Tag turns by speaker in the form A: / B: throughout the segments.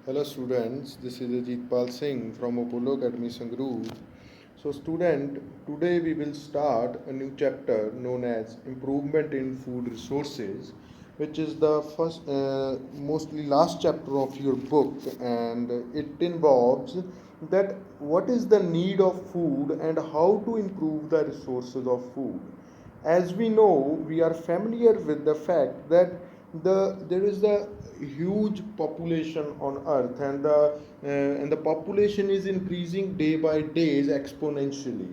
A: Hello students, this is Ajit Pal Singh from Apollo Academy Sangrur. So student, today we will start a new chapter known as Improvement in Food Resources, which is the first, mostly last chapter of your book, and it involves that what is the need of food and how to improve the resources of food. As we know, we are familiar with the fact that there is a huge population on earth, and the population is increasing day by day exponentially.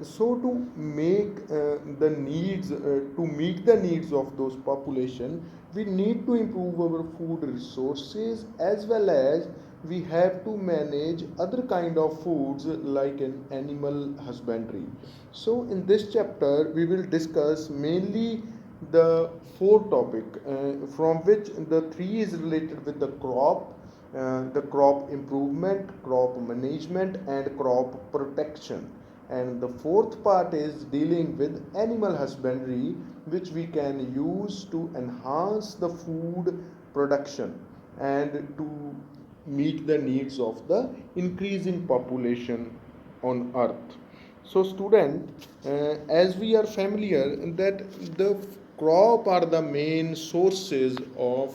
A: So to make the needs to meet the needs of those population, we need to improve our food resources, as well as we have to manage other kind of foods like an animal husbandry. So in this chapter we will discuss mainly the four topic, from which the three is related with the crop improvement, crop management, and crop protection. And the fourth part is dealing with animal husbandry, which we can use to enhance the food production and to meet the needs of the increasing population on earth. So student, as we are familiar that the crop are the main sources of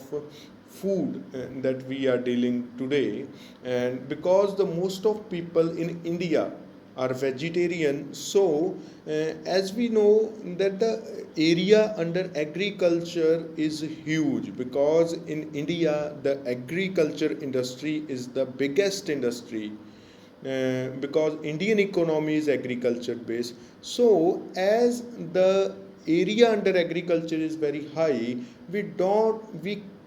A: food that we are dealing today, and because the most of people in India are vegetarian, so as we know that the area under agriculture is huge, because in India the agriculture industry is the biggest industry, because Indian economy is agriculture based. So as the area under agriculture is very high, we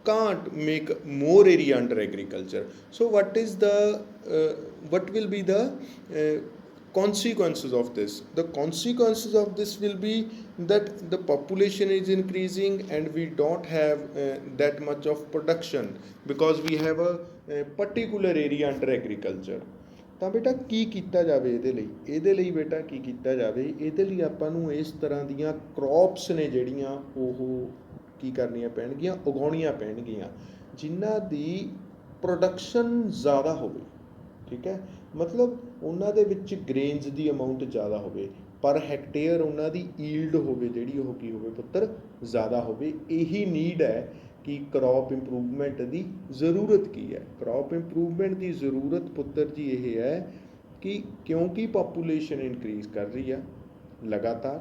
A: can't make more area under agriculture. So what will be the consequences of this? The consequences of this will be that the population is increasing and we don't have that much of production, because we have a particular area under agriculture. ਤਾਂ ਬੇਟਾ ਕੀ ਕੀਤਾ ਜਾਵੇ ਇਹਦੇ ਲਈ? ਇਹਦੇ ਲਈ ਬੇਟਾ ਕੀ ਕੀਤਾ ਜਾਵੇ? ਇਹਦੇ ਲਈ ਆਪਾਂ ਨੂੰ ਇਸ ਤਰ੍ਹਾਂ ਦੀਆਂ ਕ੍ਰੌਪਸ ਨੇ ਜਿਹੜੀਆਂ ਉਹ ਕੀ ਕਰਨੀਆਂ ਪੈਣਗੀਆਂ, ਉਗਾਉਣੀਆਂ ਪੈਣਗੀਆਂ, ਜਿਨ੍ਹਾਂ ਦੀ ਪ੍ਰੋਡਕਸ਼ਨ ਜ਼ਿਆਦਾ ਹੋਵੇ। ਠੀਕ ਹੈ, ਮਤਲਬ ਉਹਨਾਂ ਦੇ ਵਿੱਚ ਗ੍ਰੇਨਸ ਦੀ ਅਮਾਊਂਟ ਜ਼ਿਆਦਾ ਹੋਵੇ, ਪਰ ਹੈਕਟੇਅਰ ਉਹਨਾਂ ਦੀ ਈਲਡ ਹੋਵੇ ਜਿਹੜੀ ਉਹ ਕੀ ਹੋਵੇ ਪੁੱਤਰ, ਜ਼ਿਆਦਾ ਹੋਵੇ। ਇਹੀ ਨੀਡ ਹੈ ਕਿ ਕ੍ਰੌਪ ਇੰਪਰੂਵਮੈਂਟ ਦੀ ਜ਼ਰੂਰਤ ਕੀ ਹੈ। ਕ੍ਰੌਪ ਇੰਪਰੂਵਮੈਂਟ ਦੀ ਜ਼ਰੂਰਤ ਪੁੱਤਰ ਜੀ ਇਹ ਹੈ ਕਿ ਕਿਉਂਕਿ ਪਾਪੂਲੇਸ਼ਨ ਇਨਕਰੀਜ਼ ਕਰ ਰਹੀ ਆ ਲਗਾਤਾਰ,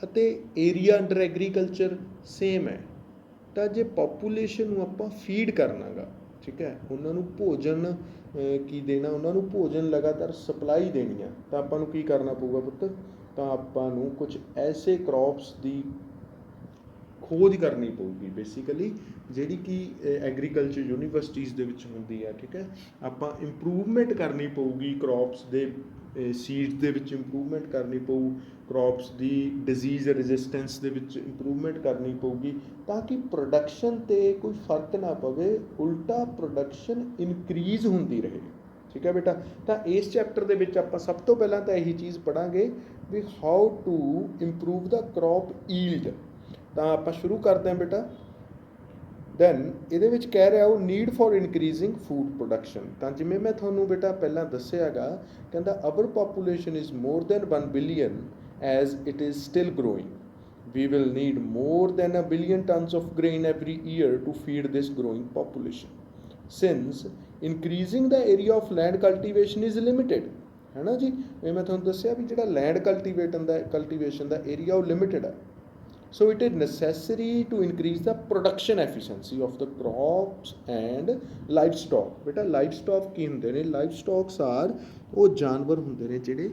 A: ਅਤੇ ਏਰੀਆ ਅੰਡਰ ਐਗਰੀਕਲਚਰ ਸੇਮ ਹੈ, ਤਾਂ ਜੇ ਪਾਪੂਲੇਸ਼ਨ ਨੂੰ ਆਪਾਂ ਫੀਡ ਕਰਨਾ ਗਾ, ਠੀਕ ਹੈ, ਉਹਨਾਂ ਨੂੰ ਭੋਜਨ ਕੀ ਦੇਣਾ, ਉਹਨਾਂ ਨੂੰ ਭੋਜਨ ਲਗਾਤਾਰ ਸਪਲਾਈ ਦੇਣੀ ਆ, ਤਾਂ ਆਪਾਂ ਨੂੰ ਕੀ ਕਰਨਾ ਪਊਗਾ ਪੁੱਤ? ਤਾਂ ਆਪਾਂ ਨੂੰ ਕੁਝ ਐਸੇ ਕ੍ਰੌਪਸ ਦੀ ਖੋਜ ਕਰਨੀ ਪਊਗੀ, ਬੇਸਿਕਲੀ ਜਿਹੜੀ ਕਿ ਐਗਰੀਕਲਚਰ ਯੂਨੀਵਰਸਿਟੀਜ਼ ਦੇ ਵਿੱਚ ਹੁੰਦੀ ਹੈ। ਠੀਕ ਹੈ, ਆਪਾਂ ਇੰਪਰੂਵਮੈਂਟ ਕਰਨੀ ਪਊਗੀ ਕ੍ਰੌਪਸ ਦੇ ਸੀਡਸ ਦੇ ਵਿੱਚ, ਇੰਪਰੂਵਮੈਂਟ ਕਰਨੀ ਪਊ ਕ੍ਰੌਪਸ ਦੀ ਡਿਜ਼ੀਜ਼ ਰੈਜ਼ਿਸਟੈਂਸ ਦੇ ਵਿੱਚ, ਇੰਪਰੂਵਮੈਂਟ ਕਰਨੀ ਪਊਗੀ, ਤਾਂ ਕਿ ਪ੍ਰੋਡਕਸ਼ਨ 'ਤੇ ਕੋਈ ਫਰਕ ਨਾ ਪਵੇ, ਉਲਟਾ ਪ੍ਰੋਡਕਸ਼ਨ ਇਨਕਰੀਜ਼ ਹੁੰਦੀ ਰਹੇ। ਠੀਕ ਹੈ ਬੇਟਾ, ਤਾਂ ਇਸ ਚੈਪਟਰ ਦੇ ਵਿੱਚ ਆਪਾਂ ਸਭ ਤੋਂ ਪਹਿਲਾਂ ਤਾਂ ਇਹੀ ਚੀਜ਼ ਪੜ੍ਹਾਂਗੇ ਵੀ how to improve the crop yield. ਤਾਂ ਆਪਾਂ ਸ਼ੁਰੂ ਕਰਦੇ ਹਾਂ ਬੇਟਾ। ਦੈਨ ਇਹਦੇ ਵਿੱਚ ਕਹਿ ਰਿਹਾ ਉਹ need for increasing food production. ਤਾਂ ਜਿਵੇਂ ਮੈਂ ਤੁਹਾਨੂੰ ਬੇਟਾ ਪਹਿਲਾਂ ਦੱਸਿਆ ਗਾ, ਕਹਿੰਦਾ our population is more than 1 billion as it is still growing, we will need more than 1 billion tons of grain every year to feed this growing population, since increasing the area of land cultivation is limited। ਹੈ ਨਾ ਜੀ, ਇਹ ਮੈਂ ਤੁਹਾਨੂੰ ਦੱਸਿਆ ਵੀ ਜਿਹੜਾ land cultivation ਦਾ area ਉਹ limited ਹੈ। So it is necessary to increase the production efficiency of the crops and livestock। ਬੇਟਾ ਲਾਈਵਸਟੌਕ ਕੀ ਹੁੰਦੇ ਨੇ? ਲਾਈਵਸਟੌਕਸ ਆਰ ਉਹ ਜਾਨਵਰ ਹੁੰਦੇ ਨੇ ਜਿਹੜੇ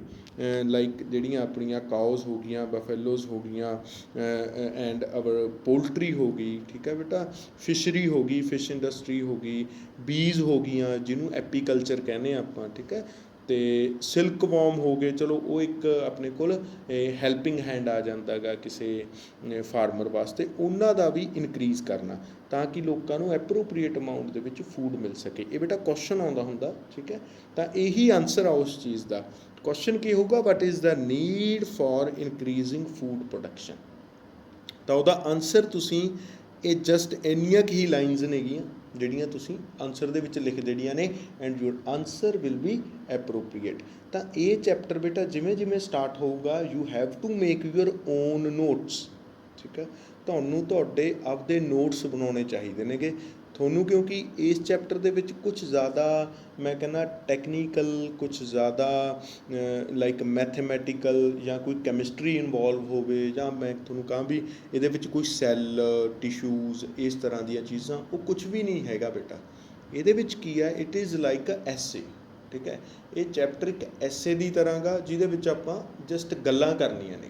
A: ਲਾਈਕ ਜਿਹੜੀਆਂ ਆਪਣੀਆਂ ਕਾਊਜ਼ ਹੋ ਗਈਆਂ, ਬਫੈਲੋਜ਼ ਹੋ ਗਈਆਂ, ਐਂਡ ਅਵਰ ਪੋਲਟਰੀ ਹੋ ਗਈ। ਠੀਕ ਹੈ ਬੇਟਾ, ਫਿਸ਼ਰੀ ਹੋ ਗਈ, ਫਿਸ਼ ਇੰਡਸਟਰੀ ਹੋ ਗਈ, ਬੀਜ਼ ਹੋ ਗਈਆਂ ਜਿਹਨੂੰ ਐਪੀਕਲਚਰ ਕਹਿੰਦੇ ਹਾਂ ਆਪਾਂ। ਠੀਕ ਹੈ, ਅਤੇ ਸਿਲਕ ਵੋਮ ਹੋ ਗਏ, ਚਲੋ ਉਹ ਇੱਕ ਆਪਣੇ ਕੋਲ ਹੈਲਪਿੰਗ ਹੈਂਡ ਆ ਜਾਂਦਾ ਗਾ ਕਿਸੇ ਫਾਰਮਰ ਵਾਸਤੇ, ਉਹਨਾਂ ਦਾ ਵੀ ਇਨਕਰੀਜ਼ ਕਰਨਾ ਤਾਂ ਕਿ ਲੋਕਾਂ ਨੂੰ ਐਪਰੋਪਰੀਏਟ ਅਮਾਊਂਟ ਦੇ ਵਿੱਚ ਫੂਡ ਮਿਲ ਸਕੇ। ਇਹ ਬੇਟਾ ਕੁਐਸਚਨ ਆਉਂਦਾ ਹੁੰਦਾ। ਠੀਕ ਹੈ, ਤਾਂ ਇਹੀ ਆਨਸਰ ਆ ਉਸ ਚੀਜ਼ ਦਾ। ਕੁਐਸਚਨ ਕੀ ਹੋਊਗਾ? What is the need for increasing food production. ਤਾਂ ਉਹਦਾ ਆਨਸਰ ਤੁਸੀਂ ਇਹ ਜਸਟ ਇੰਨੀਆਂ ਕੁ ਹੀ ਲਾਈਨਸ ਨੇਗੀਆਂ, ਜਿਹੜੀਆਂ ਤੁਸੀਂ ਆਨਸਰ ਦੇ ਵਿੱਚ ਲਿਖ ਦੇਣੀਆਂ ਨੇ and your answer will be appropriate. ਤਾਂ ਇਹ ਚੈਪਟਰ ਬੇਟਾ ਜਿਵੇਂ ਜਿਵੇਂ ਸਟਾਰਟ ਹੋਊਗਾ you have to make your own notes, ਠੀਕ ਹੈ। ਤੁਹਾਨੂੰ ਤੁਹਾਡੇ ਆਪਦੇ ਨੋਟਸ ਬਣਾਉਣੇ ਚਾਹੀਦੇ ਨੇਗੇ ਤੁਹਾਨੂੰ, ਕਿਉਂਕਿ ਇਸ ਚੈਪਟਰ ਦੇ ਵਿੱਚ ਕੁਛ ਜ਼ਿਆਦਾ ਮੈਂ ਕਹਿੰਦਾ ਟੈਕਨੀਕਲ, ਕੁਛ ਜ਼ਿਆਦਾ ਲਾਈਕ ਮੈਥਮੈਟੀਕਲ ਜਾਂ ਕੋਈ ਕੈਮਿਸਟਰੀ ਇਨਵੋਲਵ ਹੋਵੇ, ਜਾਂ ਮੈਂ ਤੁਹਾਨੂੰ ਕਹਾਂ ਵੀ ਇਹਦੇ ਵਿੱਚ ਕੋਈ ਸੈੱਲ ਟਿਸ਼ੂਜ਼ ਇਸ ਤਰ੍ਹਾਂ ਦੀਆਂ ਚੀਜ਼ਾਂ, ਉਹ ਕੁਛ ਵੀ ਨਹੀਂ ਹੈਗਾ ਬੇਟਾ। ਇਹਦੇ ਵਿੱਚ ਕੀ ਹੈ, ਇਟ ਇਜ਼ ਲਾਈਕ ਅ ਐਸੇ, ਠੀਕ ਹੈ। ਇਹ ਚੈਪਟਰ ਇੱਕ ਐਸੇ ਦੀ ਤਰ੍ਹਾਂ ਗਾ ਜਿਹਦੇ ਵਿੱਚ ਆਪਾਂ ਜਸਟ ਗੱਲਾਂ ਕਰਨੀਆਂ ਨੇ,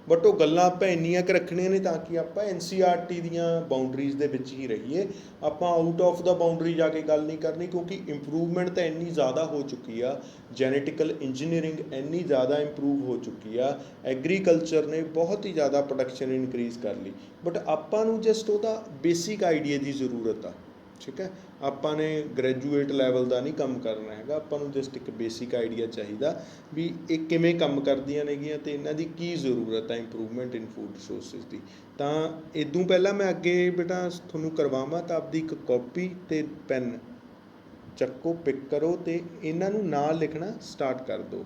A: ਬਟ ਉਹ ਗੱਲਾਂ ਆਪਾਂ ਇੰਨੀਆਂ ਕੁ ਰੱਖਣੀਆਂ ਨੇ ਤਾਂ ਕਿ ਆਪਾਂ NCERT ਦੀਆਂ ਬਾਊਂਡਰੀਜ਼ ਦੇ ਵਿੱਚ ਹੀ ਰਹੀਏ। ਆਪਾਂ ਆਊਟ ਆਫ ਦਾ ਬਾਊਂਡਰੀ ਜਾ ਕੇ ਗੱਲ ਨਹੀਂ ਕਰਨੀ, ਕਿਉਂਕਿ ਇੰਪਰੂਵਮੈਂਟ ਤਾਂ ਇੰਨੀ ਜ਼ਿਆਦਾ ਹੋ ਚੁੱਕੀ ਆ, ਜੈਨੇਟੀਕਲ ਇੰਜੀਨੀਅਰਿੰਗ ਇੰਨੀ ਜ਼ਿਆਦਾ ਇੰਪਰੂਵ ਹੋ ਚੁੱਕੀ ਆ, ਐਗਰੀਕਲਚਰ ਨੇ ਬਹੁਤ ਹੀ ਜ਼ਿਆਦਾ ਪ੍ਰੋਡਕਸ਼ਨ ਇਨਕਰੀਜ਼ ਕਰ ਲਈ, ਬਟ ਆਪਾਂ ਨੂੰ ਜਸਟ ਉਹਦਾ ਬੇਸਿਕ ਆਈਡੀਆ ਦੀ ਜ਼ਰੂਰਤ ਆ, ਠੀਕ ਹੈ। ਆਪਾਂ ਨੇ ਗ੍ਰੈਜੂਏਟ ਲੈਵਲ ਦਾ ਨਹੀਂ ਕੰਮ ਕਰਨਾ ਹੈਗਾ, ਆਪਾਂ ਨੂੰ ਜਸਟ ਇੱਕ ਬੇਸਿਕ ਆਈਡੀਆ ਚਾਹੀਦਾ ਵੀ ਇਹ ਕਿਵੇਂ ਕੰਮ ਕਰਦੀਆਂ ਨੇਗੀਆਂ ਅਤੇ ਇਹਨਾਂ ਦੀ ਕੀ ਜ਼ਰੂਰਤ ਹੈ ਇੰਪਰੂਵਮੈਂਟ ਇਨ ਫੂਡ ਰਿਸੋਰਸਿਸ ਦੀ। ਤਾਂ ਇਦੋਂ ਪਹਿਲਾਂ ਮੈਂ ਅੱਗੇ ਬੇਟਾ ਤੁਹਾਨੂੰ ਕਰਵਾਵਾਂ ਤਾਂ ਆਪਦੀ ਇੱਕ ਕਾਪੀ ਅਤੇ ਪੈਨ ਚੱਕੋ, ਪਿਕ ਕਰੋ ਅਤੇ ਇਹਨਾਂ ਨੂੰ ਨਾਲ ਲਿਖਣਾ ਸਟਾਰਟ ਕਰ ਦਿਓ।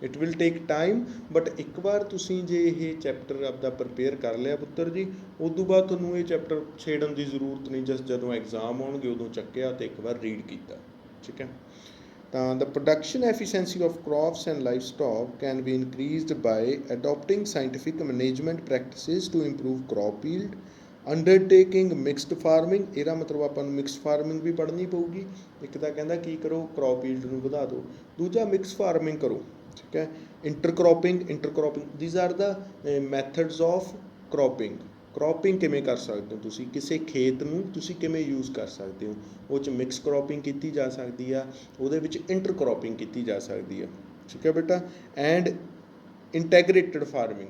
A: It will take time, but ਇੱਕ ਵਾਰ ਤੁਸੀਂ ਜੇ ਇਹ ਚੈਪਟਰ ਆਪਦਾ ਪ੍ਰਪੇਅਰ ਕਰ ਲਿਆ ਪੁੱਤਰ ਜੀ, ਉਦੋਂ ਬਾਅਦ ਤੁਹਾਨੂੰ ਇਹ ਚੈਪਟਰ ਛੇੜਨ ਦੀ ਜ਼ਰੂਰਤ ਨਹੀਂ, ਜਸਟ ਜਦੋਂ ਐਗਜ਼ਾਮ ਆਉਣਗੇ ਉਦੋਂ ਚੱਕਿਆ ਅਤੇ ਇੱਕ ਵਾਰ ਰੀਡ ਕੀਤਾ, ਠੀਕ ਹੈ। ਤਾਂ the production efficiency of crops and livestock can be increased by adopting scientific management practices to improve crop yield, undertaking mixed farming, ਇਹਦਾ ਮਤਲਬ ਆਪਾਂ ਨੂੰ ਮਿਕਸ ਫਾਰਮਿੰਗ ਵੀ ਪੜ੍ਹਨੀ ਪਊਗੀ। ਇੱਕ ਤਾਂ ਕਹਿੰਦਾ ਕੀ ਕਰੋ, ਕ੍ਰੌਪ ਯੀਲਡ ਨੂੰ ਵਧਾ ਦਿਓ, ਦੂਜਾ ਮਿਕਸ ਫਾਰਮਿੰਗ ਕਰੋ, ਠੀਕ ਹੈ। Intercropping these are the methods of cropping ਕਿਵੇਂ ਕਰ ਸਕਦੇ ਹੋ ਤੁਸੀਂ, ਕਿਸੇ ਖੇਤ ਨੂੰ ਤੁਸੀਂ ਕਿਵੇਂ ਯੂਜ਼ ਕਰ ਸਕਦੇ ਹੋ, ਉਹ 'ਚ ਮਿਕਸ ਕ੍ਰੌਪਿੰਗ ਕੀਤੀ ਜਾ ਸਕਦੀ ਆ, ਉਹਦੇ ਵਿੱਚ ਇੰਟਰਕ੍ਰੋਪਿੰਗ ਕੀਤੀ ਜਾ ਸਕਦੀ ਆ, ਠੀਕ ਹੈ ਬੇਟਾ। ਐਂਡ ਇੰਟੈਗਰੇਟਡ ਫਾਰਮਿੰਗ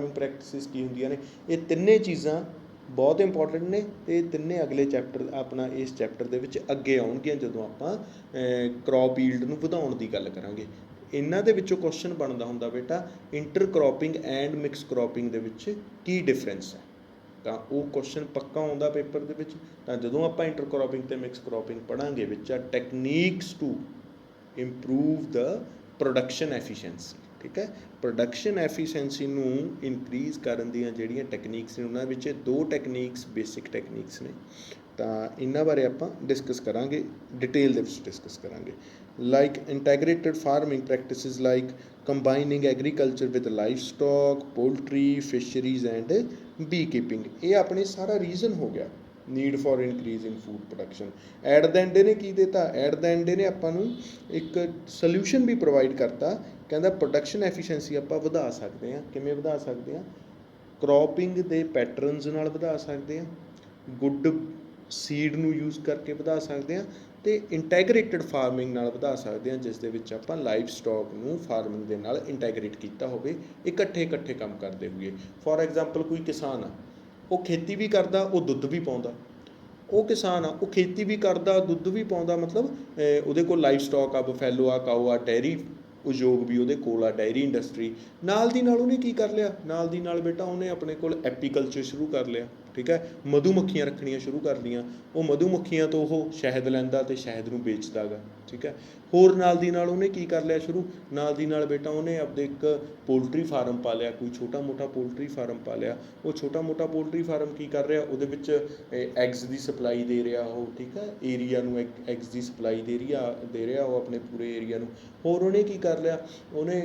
A: ਪ੍ਰੈਕਟਿਸਿਸ ਕੀ ਹੁੰਦੀਆਂ ਨੇ, ਇਹ ਤਿੰਨੇ ਚੀਜ਼ਾਂ ਬਹੁਤ ਇੰਪੋਰਟੈਂਟ ਨੇ ਅਤੇ ਤਿੰਨੇ ਅਗਲੇ ਚੈਪਟਰ ਆਪਣਾ ਇਸ ਚੈਪਟਰ ਦੇ ਵਿੱਚ ਅੱਗੇ ਆਉਣਗੀਆਂ ਜਦੋਂ ਆਪਾਂ ਕ੍ਰੌਪ ਯੀਲਡ ਨੂੰ ਵਧਾਉਣ ਦੀ ਗੱਲ ਕਰਾਂਗੇ। ਇਹਨਾਂ ਦੇ ਵਿੱਚੋਂ ਕੁਐਸਚਨ ਬਣਦਾ ਹੁੰਦਾ ਬੇਟਾ, ਇੰਟਰਕ੍ਰੋਪਿੰਗ ਐਂਡ ਮਿਕਸ ਕ੍ਰੌਪਿੰਗ ਦੇ ਵਿੱਚ ਕੀ ਡਿਫਰੈਂਸ ਹੈ, ਤਾਂ ਉਹ ਕੁਐਸਚਨ ਪੱਕਾ ਆਉਂਦਾ ਪੇਪਰ ਦੇ ਵਿੱਚ। ਤਾਂ ਜਦੋਂ ਆਪਾਂ ਇੰਟਰਕ੍ਰੋਪਿੰਗ ਅਤੇ ਮਿਕਸ ਕ੍ਰੌਪਿੰਗ ਪੜ੍ਹਾਂਗੇ ਵਿੱਚ ਆ techniques to improve the production efficiency, ਠੀਕ ਹੈ। ਪ੍ਰੋਡਕਸ਼ਨ ਐਫੀਸ਼ੀਐਂਸੀ ਨੂੰ ਇਨਕਰੀਜ਼ ਕਰਨ ਦੀਆਂ ਜਿਹੜੀਆਂ ਟੈਕਨੀਕਸ ਨੇ ਉਹਨਾਂ ਵਿੱਚ ਦੋ ਟੈਕਨੀਕਸ ਬੇਸਿਕ ਟੈਕਨੀਕਸ ਨੇ, ਤਾਂ ਇਹਨਾਂ ਬਾਰੇ ਆਪਾਂ ਡਿਸਕਸ ਕਰਾਂਗੇ, ਡਿਟੇਲ ਦੇ ਵਿੱਚ ਡਿਸਕਸ ਕਰਾਂਗੇ। Like integrated farming practices like combining agriculture with livestock, poultry, fisheries and beekeeping, ਇਹ ਆਪਣੇ ਸਾਰਾ ਰੀਜ਼ਨ ਹੋ ਗਿਆ need for increase in food production. At the end ਇਹਨੇ ਕੀ ਦਿੱਤਾ, ਐਟ ਦ ਐਂਡ ਇਹਨੇ ਆਪਾਂ ਨੂੰ ਇੱਕ ਸੋਲਿਊਸ਼ਨ ਵੀ ਪ੍ਰੋਵਾਈਡ ਕਰਤਾ, ਕਹਿੰਦਾ ਪ੍ਰੋਡਕਸ਼ਨ ਐਫੀਸ਼ੀਐਂਸੀ ਆਪਾਂ ਵਧਾ ਸਕਦੇ ਹਾਂ। ਕਿਵੇਂ ਵਧਾ ਸਕਦੇ ਹਾਂ, ਕ੍ਰੌਪਿੰਗ ਦੇ ਪੈਟਰਨਸ ਨਾਲ ਵਧਾ ਸਕਦੇ ਹਾਂ, ਗੁੱਡ ਸੀਡ ਨੂੰ ਯੂਜ਼ ਕਰਕੇ ਵਧਾ ਸਕਦੇ ਹਾਂ, ਅਤੇ ਇੰਟੈਗਰੇਟਡ ਫਾਰਮਿੰਗ ਨਾਲ ਵਧਾ ਸਕਦੇ ਹਾਂ, ਜਿਸ ਦੇ ਵਿੱਚ ਆਪਾਂ ਲਾਈਫ ਸਟਾਕ ਨੂੰ ਫਾਰਮਿੰਗ ਦੇ ਨਾਲ ਇੰਟੈਗਰੇਟ ਕੀਤਾ ਹੋਵੇ, ਇਕੱਠੇ ਕੰਮ ਕਰਦੇ ਹੋਈਏ। ਫੋਰ ਐਗਜ਼ਾਮਪਲ ਕੋਈ ਕਿਸਾਨ ਆ, ਉਹ ਖੇਤੀ ਵੀ ਕਰਦਾ, ਉਹ ਦੁੱਧ ਵੀ ਪਾਉਂਦਾ, ਉਹ ਕਿਸਾਨ ਆ, ਉਹ ਖੇਤੀ ਵੀ ਕਰਦਾ, ਦੁੱਧ ਵੀ ਪਾਉਂਦਾ, ਮਤਲਬ ਉਹਦੇ ਕੋਲ ਲਾਈਫ ਸਟਾਕ ਆ, ਬਫੈਲੋ ਆ, ਕਾਓ ਆ, ਡੈਰੀ ਉਦਯੋਗ ਵੀ ਉਹਦੇ ਕੋਲ ਆ, ਡਾਇਰੀ ਇੰਡਸਟਰੀ। ਨਾਲ ਦੀ ਨਾਲ ਉਹਨੇ ਕੀ ਕਰ ਲਿਆ, ਨਾਲ ਦੀ ਨਾਲ ਬੇਟਾ ਉਹਨੇ ਆਪਣੇ ਕੋਲ ਐਪੀਕਲਚਰ ਸ਼ੁਰੂ ਕਰ ਲਿਆ, ਠੀਕ ਹੈ। ਮਧੂ ਮੱਖੀਆਂ ਰੱਖਣੀਆਂ ਸ਼ੁਰੂ ਕਰ ਲਈਆਂ, ਉਹ ਮਧੂ ਮੱਖੀਆਂ ਤੋਂ ਉਹ ਸ਼ਹਿਦ ਲੈਂਦਾ ਅਤੇ ਸ਼ਹਿਦ ਨੂੰ ਵੇਚਦਾ ਗਾ, ਠੀਕ ਹੈ। ਹੋਰ ਨਾਲ ਦੀ ਨਾਲ ਉਹਨੇ ਕੀ ਕਰ ਲਿਆ ਸ਼ੁਰੂ, ਨਾਲ ਦੀ ਨਾਲ ਬੇਟਾ ਉਹਨੇ ਆਪਦੇ ਇੱਕ ਪੋਲਟਰੀ ਫਾਰਮ ਪਾ ਲਿਆ, ਕੋਈ ਛੋਟਾ ਮੋਟਾ ਪੋਲਟਰੀ ਫਾਰਮ ਪਾ ਲਿਆ। ਉਹ ਛੋਟਾ ਮੋਟਾ ਪੋਲਟਰੀ ਫਾਰਮ ਕੀ ਕਰ ਰਿਹਾ, ਉਹਦੇ ਵਿੱਚ ਐਗਸ ਦੀ ਸਪਲਾਈ ਦੇ ਰਿਹਾ ਉਹ, ਠੀਕ ਹੈ, ਏਰੀਆ ਨੂੰ ਐਗਸ ਦੀ ਸਪਲਾਈ ਦੇ ਰਿਹਾ ਉਹ ਆਪਣੇ ਪੂਰੇ ਏਰੀਆ ਨੂੰ। ਹੋਰ ਉਹਨੇ ਕੀ ਕਰ ਲਿਆ, ਉਹਨੇ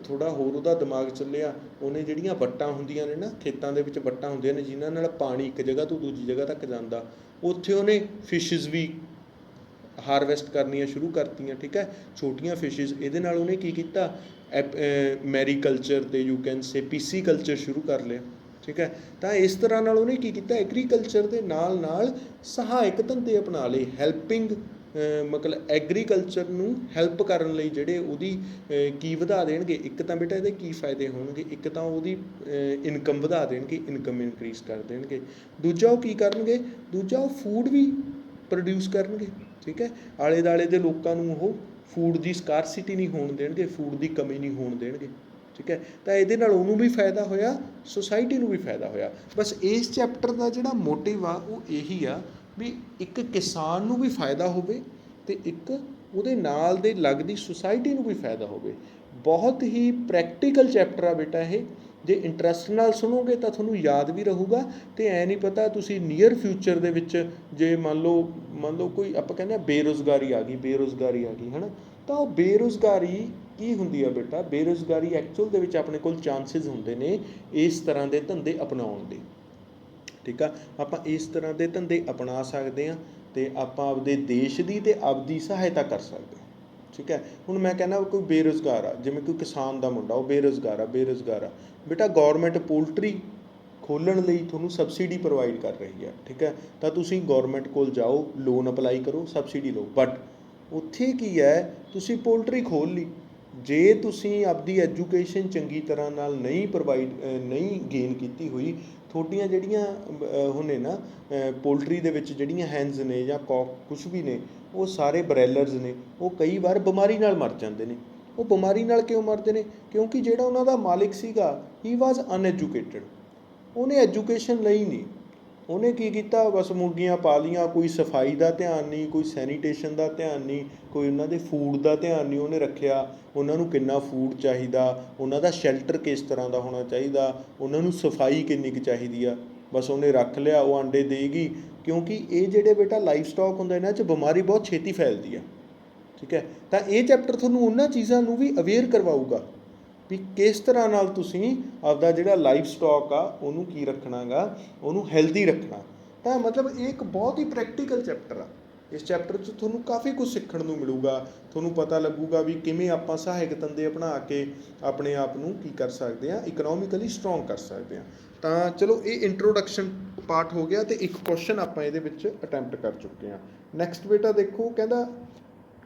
A: ਥੋੜ੍ਹਾ ਹੋਰ ਉਹਦਾ ਦਿਮਾਗ ਚੱਲਿਆ, ਉਹਨੇ ਜਿਹੜੀਆਂ ਵੱਟਾਂ ਹੁੰਦੀਆਂ ਨੇ ਨਾ, ਖੇਤਾਂ ਦੇ ਵਿੱਚ ਵੱਟਾਂ ਹੁੰਦੀਆਂ ਨੇ ਜਿਨ੍ਹਾਂ ਨਾਲ ਪਾਣੀ ਇੱਕ ਜਗ੍ਹਾ ਤੋਂ ਦੂਜੀ ਜਗ੍ਹਾ ਤੱਕ ਜਾਂਦਾ, ਉੱਥੇ ਉਹਨੇ ਫਿਸ਼ਿਜ਼ ਵੀ ਹਾਰਵੈਸਟ ਕਰਨੀਆਂ ਸ਼ੁਰੂ ਕਰਤੀਆਂ, ਠੀਕ ਹੈ, ਛੋਟੀਆਂ ਫਿਸ਼ਿਜ਼। ਇਹਦੇ ਨਾਲ ਉਹਨੇ ਕੀ ਕੀਤਾ, ਮੈਰੀਕਲਚਰ ਅਤੇ you can say PC culture ਸ਼ੁਰੂ ਕਰ ਲਿਆ, ਠੀਕ ਹੈ। ਤਾਂ ਇਸ ਤਰ੍ਹਾਂ ਨਾਲ ਉਹਨੇ ਕੀ ਕੀਤਾ, ਐਗਰੀਕਲਚਰ ਦੇ ਨਾਲ ਨਾਲ ਸਹਾਇਕ ਧੰਦੇ ਅਪਣਾ ਲਏ, ਹੈਲਪਿੰਗ ਮਤਲਬ ਐਗਰੀਕਲਚਰ ਨੂੰ ਹੈਲਪ ਕਰਨ ਲਈ ਜਿਹੜੇ ਉਹਦੀ ਕੀ ਵਧਾ ਦੇਣਗੇ, ਇੱਕ ਤਾਂ ਬੇਟਾ ਇਹਦੇ ਕੀ ਫਾਇਦੇ ਹੋਣਗੇ, ਇੱਕ ਤਾਂ ਉਹਦੀ ਇਨਕਮ ਵਧਾ ਦੇਣਗੇ, ਇਨਕਮ ਇਨਕਰੀਜ਼ ਕਰ ਦੇਣਗੇ। ਦੂਜਾ ਉਹ ਕੀ ਕਰਨਗੇ, ਦੂਜਾ ਉਹ ਫੂਡ ਵੀ ਪ੍ਰੋਡਿਊਸ ਕਰਨਗੇ, ਠੀਕ ਹੈ। ਆਲੇ ਦੁਆਲੇ ਦੇ ਲੋਕਾਂ ਨੂੰ ਉਹ ਫੂਡ ਦੀ ਸਕਾਰਸਿਟੀ ਨਹੀਂ ਹੋਣ ਦੇਣਗੇ, ਫੂਡ ਦੀ ਕਮੀ ਨਹੀਂ ਹੋਣ ਦੇਣਗੇ, ਠੀਕ ਹੈ। ਤਾਂ ਇਹਦੇ ਨਾਲ ਉਹਨੂੰ ਵੀ ਫਾਇਦਾ ਹੋਇਆ, ਸੁਸਾਇਟੀ ਨੂੰ ਵੀ ਫਾਇਦਾ ਹੋਇਆ। ਬਸ ਇਸ ਚੈਪਟਰ ਦਾ ਜਿਹੜਾ ਮੋਟਿਵ ਆ ਉਹ ਇਹੀ ਆ ਵੀ ਇੱਕ ਕਿਸਾਨ ਨੂੰ ਵੀ ਫਾਇਦਾ ਹੋਵੇ ਤੇ ਇੱਕ ਉਹਦੇ ਨਾਲ ਦੇ ਲੱਗਦੀ ਸੁਸਾਇਟੀ ਨੂੰ ਵੀ ਫਾਇਦਾ ਹੋਵੇ। ਬਹੁਤ ਹੀ ਪ੍ਰੈਕਟੀਕਲ ਚੈਪਟਰ ਆ ਬੇਟਾ ਇਹ, ਜੇ ਇੰਟਰਸਟ ਨਾਲ ਸੁਣੋਗੇ ਤਾਂ ਤੁਹਾਨੂੰ ਯਾਦ ਵੀ ਰਹੂਗਾ। ਅਤੇ ਐ ਨਹੀਂ ਪਤਾ ਤੁਸੀਂ ਨੀਅਰ ਫਿਊਚਰ ਦੇ ਵਿੱਚ ਜੇ ਮੰਨ ਲਓ ਕੋਈ ਆਪਾਂ ਕਹਿੰਦੇ ਹਾਂ ਬੇਰੁਜ਼ਗਾਰੀ ਆ ਗਈ ਹੈ ਨਾ, ਤਾਂ ਉਹ ਬੇਰੁਜ਼ਗਾਰੀ ਕੀ ਹੁੰਦੀ ਆ ਬੇਟਾ? ਬੇਰੁਜ਼ਗਾਰੀ ਐਕਚੁਅਲ ਦੇ ਵਿੱਚ ਆਪਣੇ ਕੋਲ ਚਾਂਸਿਸ ਹੁੰਦੇ ਨੇ ਇਸ ਤਰ੍ਹਾਂ ਦੇ ਧੰਦੇ ਅਪਣਾਉਣ ਦੇ। ਠੀਕ ਆ, ਆਪਾਂ ਇਸ ਤਰ੍ਹਾਂ ਦੇ ਧੰਦੇ ਅਪਣਾ ਸਕਦੇ ਹਾਂ ਅਤੇ ਆਪਾਂ ਆਪਦੇ ਦੇਸ਼ ਦੀ ਅਤੇ ਆਪਦੀ ਸਹਾਇਤਾ ਕਰ ਸਕਦੇ ਹਾਂ। ਠੀਕ ਹੈ, ਹੁਣ ਮੈਂ ਕਹਿੰਦਾ ਕੋਈ ਬੇਰੁਜ਼ਗਾਰ ਆ, ਜਿਵੇਂ ਕੋਈ ਕਿਸਾਨ ਦਾ ਮੁੰਡਾ ਉਹ ਬੇਰੁਜ਼ਗਾਰ ਆ ਬੇਟਾ, ਗੌਰਮੈਂਟ ਪੋਲਟਰੀ ਖੋਲ੍ਹਣ ਲਈ ਤੁਹਾਨੂੰ ਸਬਸਿਡੀ ਪ੍ਰੋਵਾਈਡ ਕਰ ਰਹੀ ਹੈ। ਠੀਕ ਹੈ, ਤਾਂ ਤੁਸੀਂ ਗੌਰਮੈਂਟ ਕੋਲ ਜਾਓ, ਲੋਨ ਅਪਲਾਈ ਕਰੋ, ਸਬਸਿਡੀ ਲਓ। ਬਟ ਉੱਥੇ ਕੀ ਹੈ, ਤੁਸੀਂ ਪੋਲਟਰੀ ਖੋਲ੍ਹ ਲਈ, ਜੇ ਤੁਸੀਂ ਆਪਦੀ ਐਜੂਕੇਸ਼ਨ ਚੰਗੀ ਤਰ੍ਹਾਂ ਨਾਲ ਨਹੀਂ ਗੇਨ ਕੀਤੀ ਹੋਈ, ਤੁਹਾਡੀਆਂ ਜਿਹੜੀਆਂ ਉਹ ਨੇ ਨਾ ਪੋਲਟਰੀ ਦੇ ਵਿੱਚ ਜਿਹੜੀਆਂ ਹੈਨਜ਼ ਨੇ ਜਾਂ ਕੌਕ ਕੁਛ ਵੀ ਨੇ, ਉਹ ਸਾਰੇ ਬਰੈਲਰਸ ਨੇ, ਉਹ ਕਈ ਵਾਰ ਬਿਮਾਰੀ ਨਾਲ ਮਰ ਜਾਂਦੇ ਨੇ। ਉਹ ਬਿਮਾਰੀ ਨਾਲ ਕਿਉਂ ਮਰਦੇ ਨੇ? ਕਿਉਂਕਿ ਜਿਹੜਾ ਉਹਨਾਂ ਦਾ ਮਾਲਿਕ ਸੀਗਾ, ਹੀ ਵਾਜ਼ ਅਨਐਜੂਕੇਟਡ, ਉਹਨੇ ਐਜੂਕੇਸ਼ਨ ਲਈ ਨਹੀਂ। ਉਹਨੇ ਕੀ ਕੀਤਾ, ਬਸ ਮੁਰਗੀਆਂ ਪਾ ਲਈਆਂ, ਕੋਈ ਸਫਾਈ ਦਾ ਧਿਆਨ ਨਹੀਂ, ਕੋਈ ਸੈਨੀਟੇਸ਼ਨ ਦਾ ਧਿਆਨ ਨਹੀਂ, ਕੋਈ ਉਹਨਾਂ ਦੇ ਫੂਡ ਦਾ ਧਿਆਨ ਨਹੀਂ ਉਹਨੇ ਰੱਖਿਆ। ਉਹਨਾਂ ਨੂੰ ਕਿੰਨਾ ਫੂਡ ਚਾਹੀਦਾ, ਉਹਨਾਂ ਦਾ ਸ਼ੈਲਟਰ ਕਿਸ ਤਰ੍ਹਾਂ ਦਾ ਹੋਣਾ ਚਾਹੀਦਾ, ਉਹਨਾਂ ਨੂੰ ਸਫਾਈ ਕਿੰਨੀ ਕੁ ਚਾਹੀਦੀ ਆ, ਬਸ ਉਹਨੇ ਰੱਖ ਲਿਆ, ਉਹ ਆਂਡੇ ਦੇਗੀ। ਕਿਉਂਕਿ ਇਹ ਜਿਹੜੇ ਬੇਟਾ ਲਾਈਫ ਸਟਾਕ ਹੁੰਦਾ, ਇਹਨਾਂ 'ਚ ਬਿਮਾਰੀ ਬਹੁਤ ਛੇਤੀ ਫੈਲਦੀ ਆ। ਠੀਕ ਹੈ, ਤਾਂ ਇਹ ਚੈਪਟਰ ਤੁਹਾਨੂੰ ਉਹਨਾਂ ਚੀਜ਼ਾਂ ਨੂੰ ਵੀ ਅਵੇਅਰ ਕਰਵਾਊਗਾ ਵੀ ਕਿਸ ਤਰ੍ਹਾਂ ਨਾਲ ਤੁਸੀਂ ਆਪਦਾ ਜਿਹੜਾ ਲਾਈਫ ਸਟਾਕ ਆ ਉਹਨੂੰ ਕੀ ਰੱਖਣਾ ਗਾ, ਉਹਨੂੰ ਹੈਲਦੀ ਰੱਖਣਾ। ਤਾਂ ਮਤਲਬ ਇਹ ਇੱਕ ਬਹੁਤ ਹੀ ਪ੍ਰੈਕਟੀਕਲ ਚੈਪਟਰ ਆ। ਇਸ ਚੈਪਟਰ 'ਚ ਤੁਹਾਨੂੰ ਕਾਫੀ ਕੁਝ ਸਿੱਖਣ ਨੂੰ ਮਿਲੂਗਾ। ਤੁਹਾਨੂੰ ਪਤਾ ਲੱਗੂਗਾ ਵੀ ਕਿਵੇਂ ਆਪਾਂ ਸਹਾਇਕ ਧੰਦੇ ਬਣਾ ਕੇ ਆਪਣੇ ਆਪ ਨੂੰ ਕੀ ਕਰ ਸਕਦੇ ਹਾਂ, ਇਕਨੋਮਿਕਲੀ ਸਟਰੋਂਗ ਕਰ ਸਕਦੇ ਹਾਂ। ਤਾਂ ਚਲੋ ਇਹ ਇੰਟਰੋਡਕਸ਼ਨ ਪਾਰਟ ਹੋ ਗਿਆ, ਅਤੇ ਇੱਕ ਕੁਐਸਚਨ ਆਪਾਂ ਇਹਦੇ ਵਿੱਚ ਅਟੈਂਪਟ ਕਰ ਚੁੱਕੇ ਹਾਂ। ਨੈਕਸਟ ਬੇਟਾ ਦੇਖੋ, ਕਹਿੰਦਾ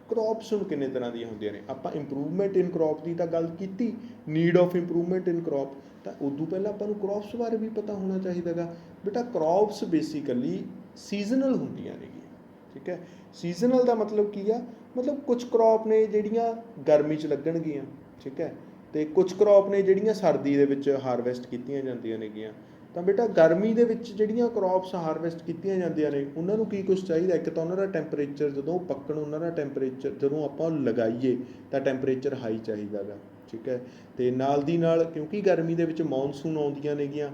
A: ਕ੍ਰੌਪਸ ਹੁਣ ਕਿੰਨੇ ਤਰ੍ਹਾਂ ਦੀਆਂ ਹੁੰਦੀਆਂ ਨੇ। ਆਪਾਂ ਇੰਪਰੂਵਮੈਂਟ ਇਨ ਕ੍ਰੌਪ ਦੀ ਤਾਂ ਗੱਲ ਕੀਤੀ, need of improvement in crop, ਤਾਂ ਉਦੋਂ ਪਹਿਲਾਂ ਆਪਾਂ ਨੂੰ ਕ੍ਰੌਪਸ ਬਾਰੇ ਵੀ ਪਤਾ ਹੋਣਾ ਚਾਹੀਦਾ ਗਾ। ਬੇਟਾ ਕ੍ਰੌਪਸ ਬੇਸਿਕਲੀ ਸੀਜ਼ਨਲ ਹੁੰਦੀਆਂ ਨੇਗੀਆਂ। ਠੀਕ ਹੈ, ਸੀਜ਼ਨਲ ਦਾ ਮਤਲਬ ਕੀ ਆ? ਮਤਲਬ ਕੁਛ ਕ੍ਰੌਪ ਨੇ ਜਿਹੜੀਆਂ ਗਰਮੀ 'ਚ ਲੱਗਣਗੀਆਂ। ਠੀਕ ਹੈ, ਅਤੇ ਕੁਛ ਕ੍ਰੌਪ ਨੇ ਜਿਹੜੀਆਂ ਸਰਦੀ ਦੇ ਵਿੱਚ ਹਾਰਵੈਸਟ ਕੀਤੀਆਂ ਜਾਂਦੀਆਂ ਨੇਗੀਆਂ। ਤਾਂ ਬੇਟਾ ਗਰਮੀ ਦੇ ਵਿੱਚ ਜਿਹੜੀਆਂ ਕ੍ਰੌਪਸ ਹਾਰਵੈਸਟ ਕੀਤੀਆਂ ਜਾਂਦੀਆਂ ਨੇ, ਉਹਨਾਂ ਨੂੰ ਕੀ ਕੁਛ ਚਾਹੀਦਾ? ਇੱਕ ਤਾਂ ਉਹਨਾਂ ਦਾ ਟੈਂਪਰੇਚਰ, ਜਦੋਂ ਪੱਕਣ ਉਹਨਾਂ ਦਾ ਟੈਂਪਰੇਚਰ, ਜਦੋਂ ਆਪਾਂ ਲਗਾਈਏ ਤਾਂ ਟੈਂਪਰੇਚਰ ਹਾਈ ਚਾਹੀਦਾ ਗਾ। ਠੀਕ ਹੈ, ਅਤੇ ਨਾਲ ਦੀ ਨਾਲ ਕਿਉਂਕਿ ਗਰਮੀ ਦੇ ਵਿੱਚ ਮੌਨਸੂਨ ਆਉਂਦੀਆਂ ਨੇਗੀਆਂ,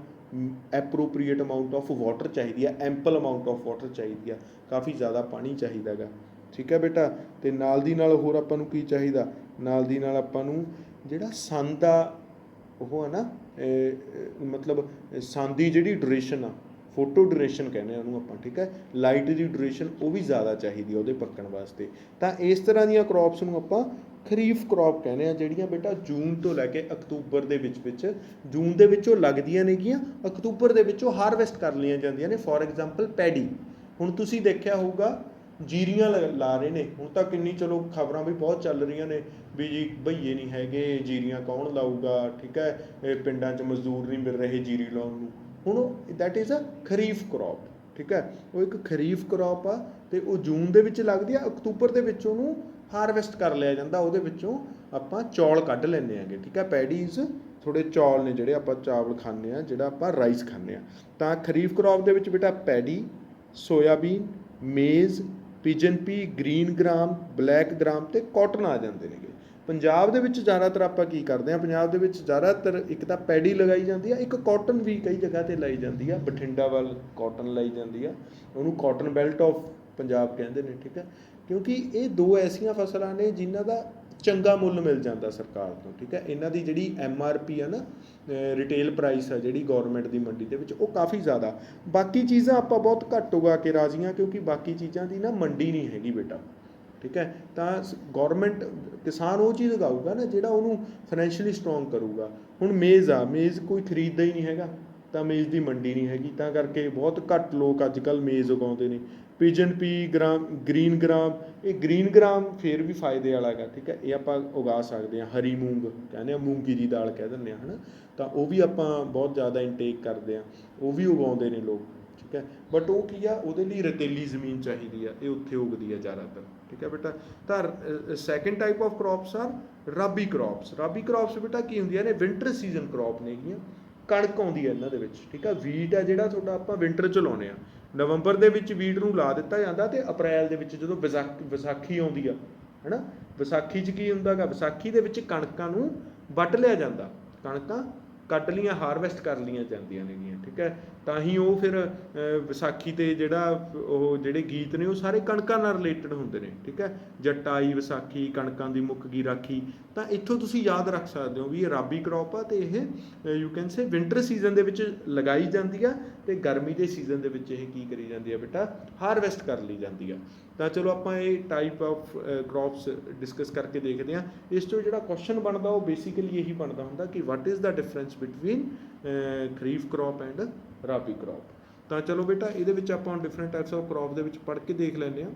A: ਐਪਰੋਪਰੀਏਟ ਅਮਾਊਂਟ ਆਫ ਵਾਟਰ ਚਾਹੀਦੀ ਆ, ਐਂਪਲ ਅਮਾਊਂਟ ਆਫ ਵਾਟਰ ਚਾਹੀਦੀ ਆ, ਕਾਫੀ ਜ਼ਿਆਦਾ ਪਾਣੀ ਚਾਹੀਦਾ ਗਾ। ਠੀਕ ਹੈ ਬੇਟਾ, ਅਤੇ ਨਾਲ ਦੀ ਨਾਲ ਹੋਰ ਆਪਾਂ ਨੂੰ ਕੀ ਚਾਹੀਦਾ? ਨਾਲ ਦੀ ਨਾਲ ਆਪਾਂ ਨੂੰ ਜਿਹੜਾ ਸਨ ਦਾ ਉਹ ਹੈ ਨਾ, ਮਤਲਬ ਸਨ ਦੀ ਜਿਹੜੀ ਡਿਊਰੇਸ਼ਨ ਆ, ਫੋਟੋ ਡਿਊਰੇਸ਼ਨ ਕਹਿੰਦੇ ਆ ਉਹਨੂੰ ਆਪਾਂ। ਠੀਕ ਹੈ, ਲਾਈਟ ਦੀ ਡਿਊਰੇਸ਼ਨ ਉਹ ਵੀ ਜ਼ਿਆਦਾ ਚਾਹੀਦੀ ਆ ਉਹਦੇ ਪੱਕਣ ਵਾਸਤੇ। ਤਾਂ ਇਸ ਤਰ੍ਹਾਂ ਦੀਆਂ ਕ੍ਰੌਪਸ ਨੂੰ ਆਪਾਂ ਖਰੀਫ ਕ੍ਰੌਪ ਕਹਿੰਦੇ ਆ, ਜਿਹੜੀਆਂ ਬੇਟਾ ਜੂਨ ਤੋਂ ਲੈ ਕੇ ਅਕਤੂਬਰ ਦੇ ਵਿੱਚ ਜੂਨ ਦੇ ਵਿੱਚ ਉਹ ਲੱਗਦੀਆਂ ਨੇਗੀਆਂ, ਅਕਤੂਬਰ ਦੇ ਵਿੱਚ ਉਹ ਹਾਰਵੈਸਟ ਕਰ ਲਈਆਂ ਜਾਂਦੀਆਂ ਨੇ। ਫੋਰ ਐਗਜ਼ਾਮਪਲ ਪੈਡੀ, ਹੁਣ ਤੁਸੀਂ ਦੇਖਿਆ ਹੋਊਗਾ ਜੀਰੀਆਂ ਲਾ ਰਹੇ ਨੇ ਹੁਣ ਤਾਂ, ਕਿੰਨੀ ਚਲੋ ਖਬਰਾਂ ਵੀ ਬਹੁਤ ਚੱਲ ਰਹੀਆਂ ਨੇ ਵੀ ਜੀ ਬਈਏ ਨਹੀਂ ਹੈਗੇ, ਜੀਰੀਆਂ ਕੌਣ ਲਾਊਗਾ। ਠੀਕ ਹੈ, ਇਹ ਪਿੰਡਾਂ 'ਚ ਮਜ਼ਦੂਰ ਨਹੀਂ ਮਿਲ ਰਹੇ ਜੀਰੀ ਲਾਉਣ ਨੂੰ। ਹੁਣ that is a kharif crop. ਠੀਕ ਹੈ, ਉਹ ਇੱਕ ਖਰੀਫ ਕ੍ਰੌਪ ਆ, ਅਤੇ ਉਹ ਜੂਨ ਦੇ ਵਿੱਚ ਲੱਗਦੀ ਆ, ਅਕਤੂਬਰ ਦੇ ਵਿੱਚ ਉਹਨੂੰ ਹਾਰਵੈਸਟ ਕਰ ਲਿਆ ਜਾਂਦਾ, ਉਹਦੇ ਵਿੱਚੋਂ ਆਪਾਂ ਚੌਲ ਕੱਢ ਲੈਂਦੇ ਹੈਗੇ। ਠੀਕ ਹੈ, ਪੈਡੀਜ਼ ਥੋੜ੍ਹੇ ਚੌਲ ਨੇ ਜਿਹੜੇ ਆਪਾਂ ਚਾਵਲ ਖਾਂਦੇ ਹਾਂ, ਜਿਹੜਾ ਆਪਾਂ ਰਾਈਸ ਖਾਂਦੇ ਹਾਂ। ਤਾਂ ਖਰੀਫ ਕ੍ਰੌਪ ਦੇ ਵਿੱਚ ਬੇਟਾ ਪੈਡੀ, ਸੋਇਆਬੀਨ, ਮੇਜ਼, ਪਿਜਨ ਪੀ, ਗ੍ਰੀਨ ਗ੍ਰਾਮ, ਬਲੈਕ ਗ੍ਰਾਮ ਅਤੇ ਕਾਟਨ ਆ ਜਾਂਦੇ ਨੇਗੇ। ਪੰਜਾਬ ਦੇ ਵਿੱਚ ਜ਼ਿਆਦਾਤਰ ਆਪਾਂ ਕੀ ਕਰਦੇ ਹਾਂ, ਪੰਜਾਬ ਦੇ ਵਿੱਚ ਜ਼ਿਆਦਾਤਰ ਇੱਕ ਤਾਂ ਪੈਡੀ ਲਗਾਈ ਜਾਂਦੀ ਆ, ਇੱਕ ਕਾਟਨ ਵੀ ਕਈ ਜਗ੍ਹਾ 'ਤੇ ਲਾਈ ਜਾਂਦੀ ਆ। ਬਠਿੰਡਾ ਵੱਲ ਕਾਟਨ ਲਾਈ ਜਾਂਦੀ ਆ, ਉਹਨੂੰ ਕਾਟਨ ਬੈਲਟ ਆਫ ਪੰਜਾਬ ਕਹਿੰਦੇ ਨੇ। ਠੀਕ ਹੈ, ਕਿਉਂਕਿ ਇਹ ਦੋ ਐਸੀਆਂ ਫਸਲਾਂ ਨੇ ਜਿਨ੍ਹਾਂ ਦਾ ਚੰਗਾ ਮੁੱਲ ਮਿਲ ਜਾਂਦਾ ਸਰਕਾਰ ਤੋਂ। ਠੀਕ ਹੈ, ਇਹਨਾਂ ਦੀ ਜਿਹੜੀ MRP ਆ ਨਾ, ਰਿਟੇਲ ਪ੍ਰਾਈਸ ਆ ਜਿਹੜੀ ਗੌਰਮੈਂਟ ਦੀ ਮੰਡੀ ਦੇ ਵਿੱਚ, ਉਹ ਕਾਫੀ ਜ਼ਿਆਦਾ। ਬਾਕੀ ਚੀਜ਼ਾਂ ਆਪਾਂ ਬਹੁਤ ਘੱਟ ਉਗਾ ਕੇ ਰਾਜੀ ਹਾਂ, ਕਿਉਂਕਿ ਬਾਕੀ ਚੀਜ਼ਾਂ ਦੀ ਨਾ ਮੰਡੀ ਨਹੀਂ ਹੈਗੀ ਬੇਟਾ। ਠੀਕ ਹੈ, ਤਾਂ ਗੌਰਮੈਂਟ ਕਿਸਾਨ ਉਹ ਚੀਜ਼ ਉਗਾਊਗਾ ਨਾ ਜਿਹੜਾ ਉਹਨੂੰ ਫਾਈਨੈਂਸ਼ੀਅਲੀ ਸਟਰੋਂਗ ਕਰੂਗਾ। ਹੁਣ ਮੇਜ਼ ਆ, ਮੇਜ਼ ਕੋਈ ਖਰੀਦਦਾ ਹੀ ਨਹੀਂ ਹੈਗਾ, ਤਾਂ ਮੇਜ਼ ਦੀ ਮੰਡੀ ਨਹੀਂ ਹੈਗੀ, ਤਾਂ ਕਰਕੇ ਬਹੁਤ ਘੱਟ ਲੋਕ ਅੱਜ ਕੱਲ੍ਹ ਮੇਜ਼ ਉਗਾਉਂਦੇ ਨੇ। ਪਿਜਨ ਪੀ, ਗ੍ਰੀਨ ਗ੍ਰਾਮ, ਇਹ ਗ੍ਰੀਨ ਗ੍ਰਾਮ ਫਿਰ ਵੀ ਫਾਇਦੇ ਵਾਲਾ ਹੈਗਾ। ਠੀਕ ਹੈ, ਇਹ ਆਪਾਂ ਉਗਾ ਸਕਦੇ ਹਾਂ। ਹਰੀ ਮੂੰਗ ਕਹਿੰਦੇ ਆ, ਮੂੰਗੀ ਦੀ ਦਾਲ ਕਹਿ ਦਿੰਦੇ ਹਾਂ, ਹੈ ਨਾ, ਤਾਂ ਉਹ ਵੀ ਆਪਾਂ ਬਹੁਤ ਜ਼ਿਆਦਾ ਇਨਟੇਕ ਕਰਦੇ ਹਾਂ, ਉਹ ਵੀ ਉਗਾਉਂਦੇ ਨੇ ਲੋਕ। ਠੀਕ ਹੈ, ਬਟ ਉਹ ਕੀ ਆ, ਉਹਦੇ ਲਈ ਰਤੀਲੀ ਜ਼ਮੀਨ ਚਾਹੀਦੀ ਆ, ਇਹ ਉੱਥੇ ਉਗਦੀ ਆ ਜ਼ਿਆਦਾਤਰ। ਠੀਕ ਹੈ ਬੇਟਾ, ਤਾਂ second type of crops are rabi crops. Rabi crops ਬੇਟਾ ਕੀ ਹੁੰਦੀਆਂ ਨੇ? ਵਿੰਟਰ ਸੀਜ਼ਨ ਕ੍ਰੌਪ ਨੇਗੀਆਂ, ਕਣਕ ਆਉਂਦੀ ਹੈ ਇਹਨਾਂ ਦੇ ਵਿੱਚ। ਠੀਕ ਹੈ, ਵੀਟ ਆ ਜਿਹੜਾ ਤੁਹਾਡਾ ਆਪਾਂ ਵਿੰਟਰ 'ਚ ਲਾਉਂਦੇ ਹਾਂ, ਨਵੰਬਰ ਦੇ ਵਿੱਚ ਵੀਟ ਨੂੰ ਲਾ ਦਿੱਤਾ ਜਾਂਦਾ ਤੇ ਅਪ੍ਰੈਲ ਦੇ ਵਿੱਚ ਜਦੋਂ ਵਿਸਾਖੀ ਆਉਂਦੀ ਆ ਹੈ ਨਾ, ਵਿਸਾਖੀ 'ਚ ਕੀ ਹੁੰਦਾ ਗਾ, ਵਿਸਾਖੀ ਦੇ ਵਿੱਚ ਕਣਕਾਂ ਨੂੰ ਵੱਢ ਲਿਆ ਜਾਂਦਾ, ਕਣਕਾਂ ਕੱਟ ਲੀਆਂ, ਹਾਰਵੈਸਟ ਕਰ ਲੀਆਂ ਜਾਂਦੀਆਂ ਨੇਗੀਆਂ, ਠੀਕ ਹੈ। ਤਾਂ ਹੀ ਉਹ ਫਿਰ ਵਿਸਾਖੀ 'ਤੇ ਜਿਹੜਾ ਉਹ ਜਿਹੜੇ ਗੀਤ ਨੇ ਉਹ ਸਾਰੇ ਕਣਕਾਂ ਨਾਲ ਰਿਲੇਟਡ ਹੁੰਦੇ ਨੇ, ਠੀਕ ਹੈ। ਜੱਟ ਆਈ ਵਿਸਾਖੀ, ਕਣਕਾਂ ਦੀ ਮੁੱਕ ਗਈ ਰਾਖੀ। ਤਾਂ ਇੱਥੋਂ ਤੁਸੀਂ ਯਾਦ ਰੱਖ ਸਕਦੇ ਹੋ ਵੀ ਇਹ ਰਾਬੀ ਕ੍ਰੌਪ ਆ ਅਤੇ ਇਹ you can say winter season ਦੇ ਵਿੱਚ ਲਗਾਈ ਜਾਂਦੀ ਆ ਅਤੇ ਗਰਮੀ ਦੇ ਸੀਜ਼ਨ ਦੇ ਵਿੱਚ ਇਹ ਕੀ ਕਰੀ ਜਾਂਦੀ ਆ ਬੇਟਾ, ਹਾਰਵੈਸਟ ਕਰ ਲਈ ਜਾਂਦੀ ਆ। ਤਾਂ ਚਲੋ ਆਪਾਂ ਇਹ ਟਾਈਪ ਆਫ ਕ੍ਰੌਪਸ ਡਿਸਕਸ ਕਰਕੇ ਦੇਖਦੇ ਹਾਂ। ਇਸ ਤੋਂ ਜਿਹੜਾ ਕੁਐਸਚਨ ਬਣਦਾ ਉਹ ਬੇਸਿਕਲੀ ਇਹੀ ਬਣਦਾ ਹੁੰਦਾ ਕਿ what is the difference between kharif crop and rabi crop. ਤਾਂ ਚਲੋ ਬੇਟਾ ਇਹਦੇ ਵਿੱਚ ਆਪਾਂ ਡਿਫਰੈਂਟ ਟਾਈਪਸ ਆਫ ਕ੍ਰੌਪ ਦੇ ਵਿੱਚ ਪੜ੍ਹ ਕੇ ਦੇਖ ਲੈਂਦੇ ਹਾਂ।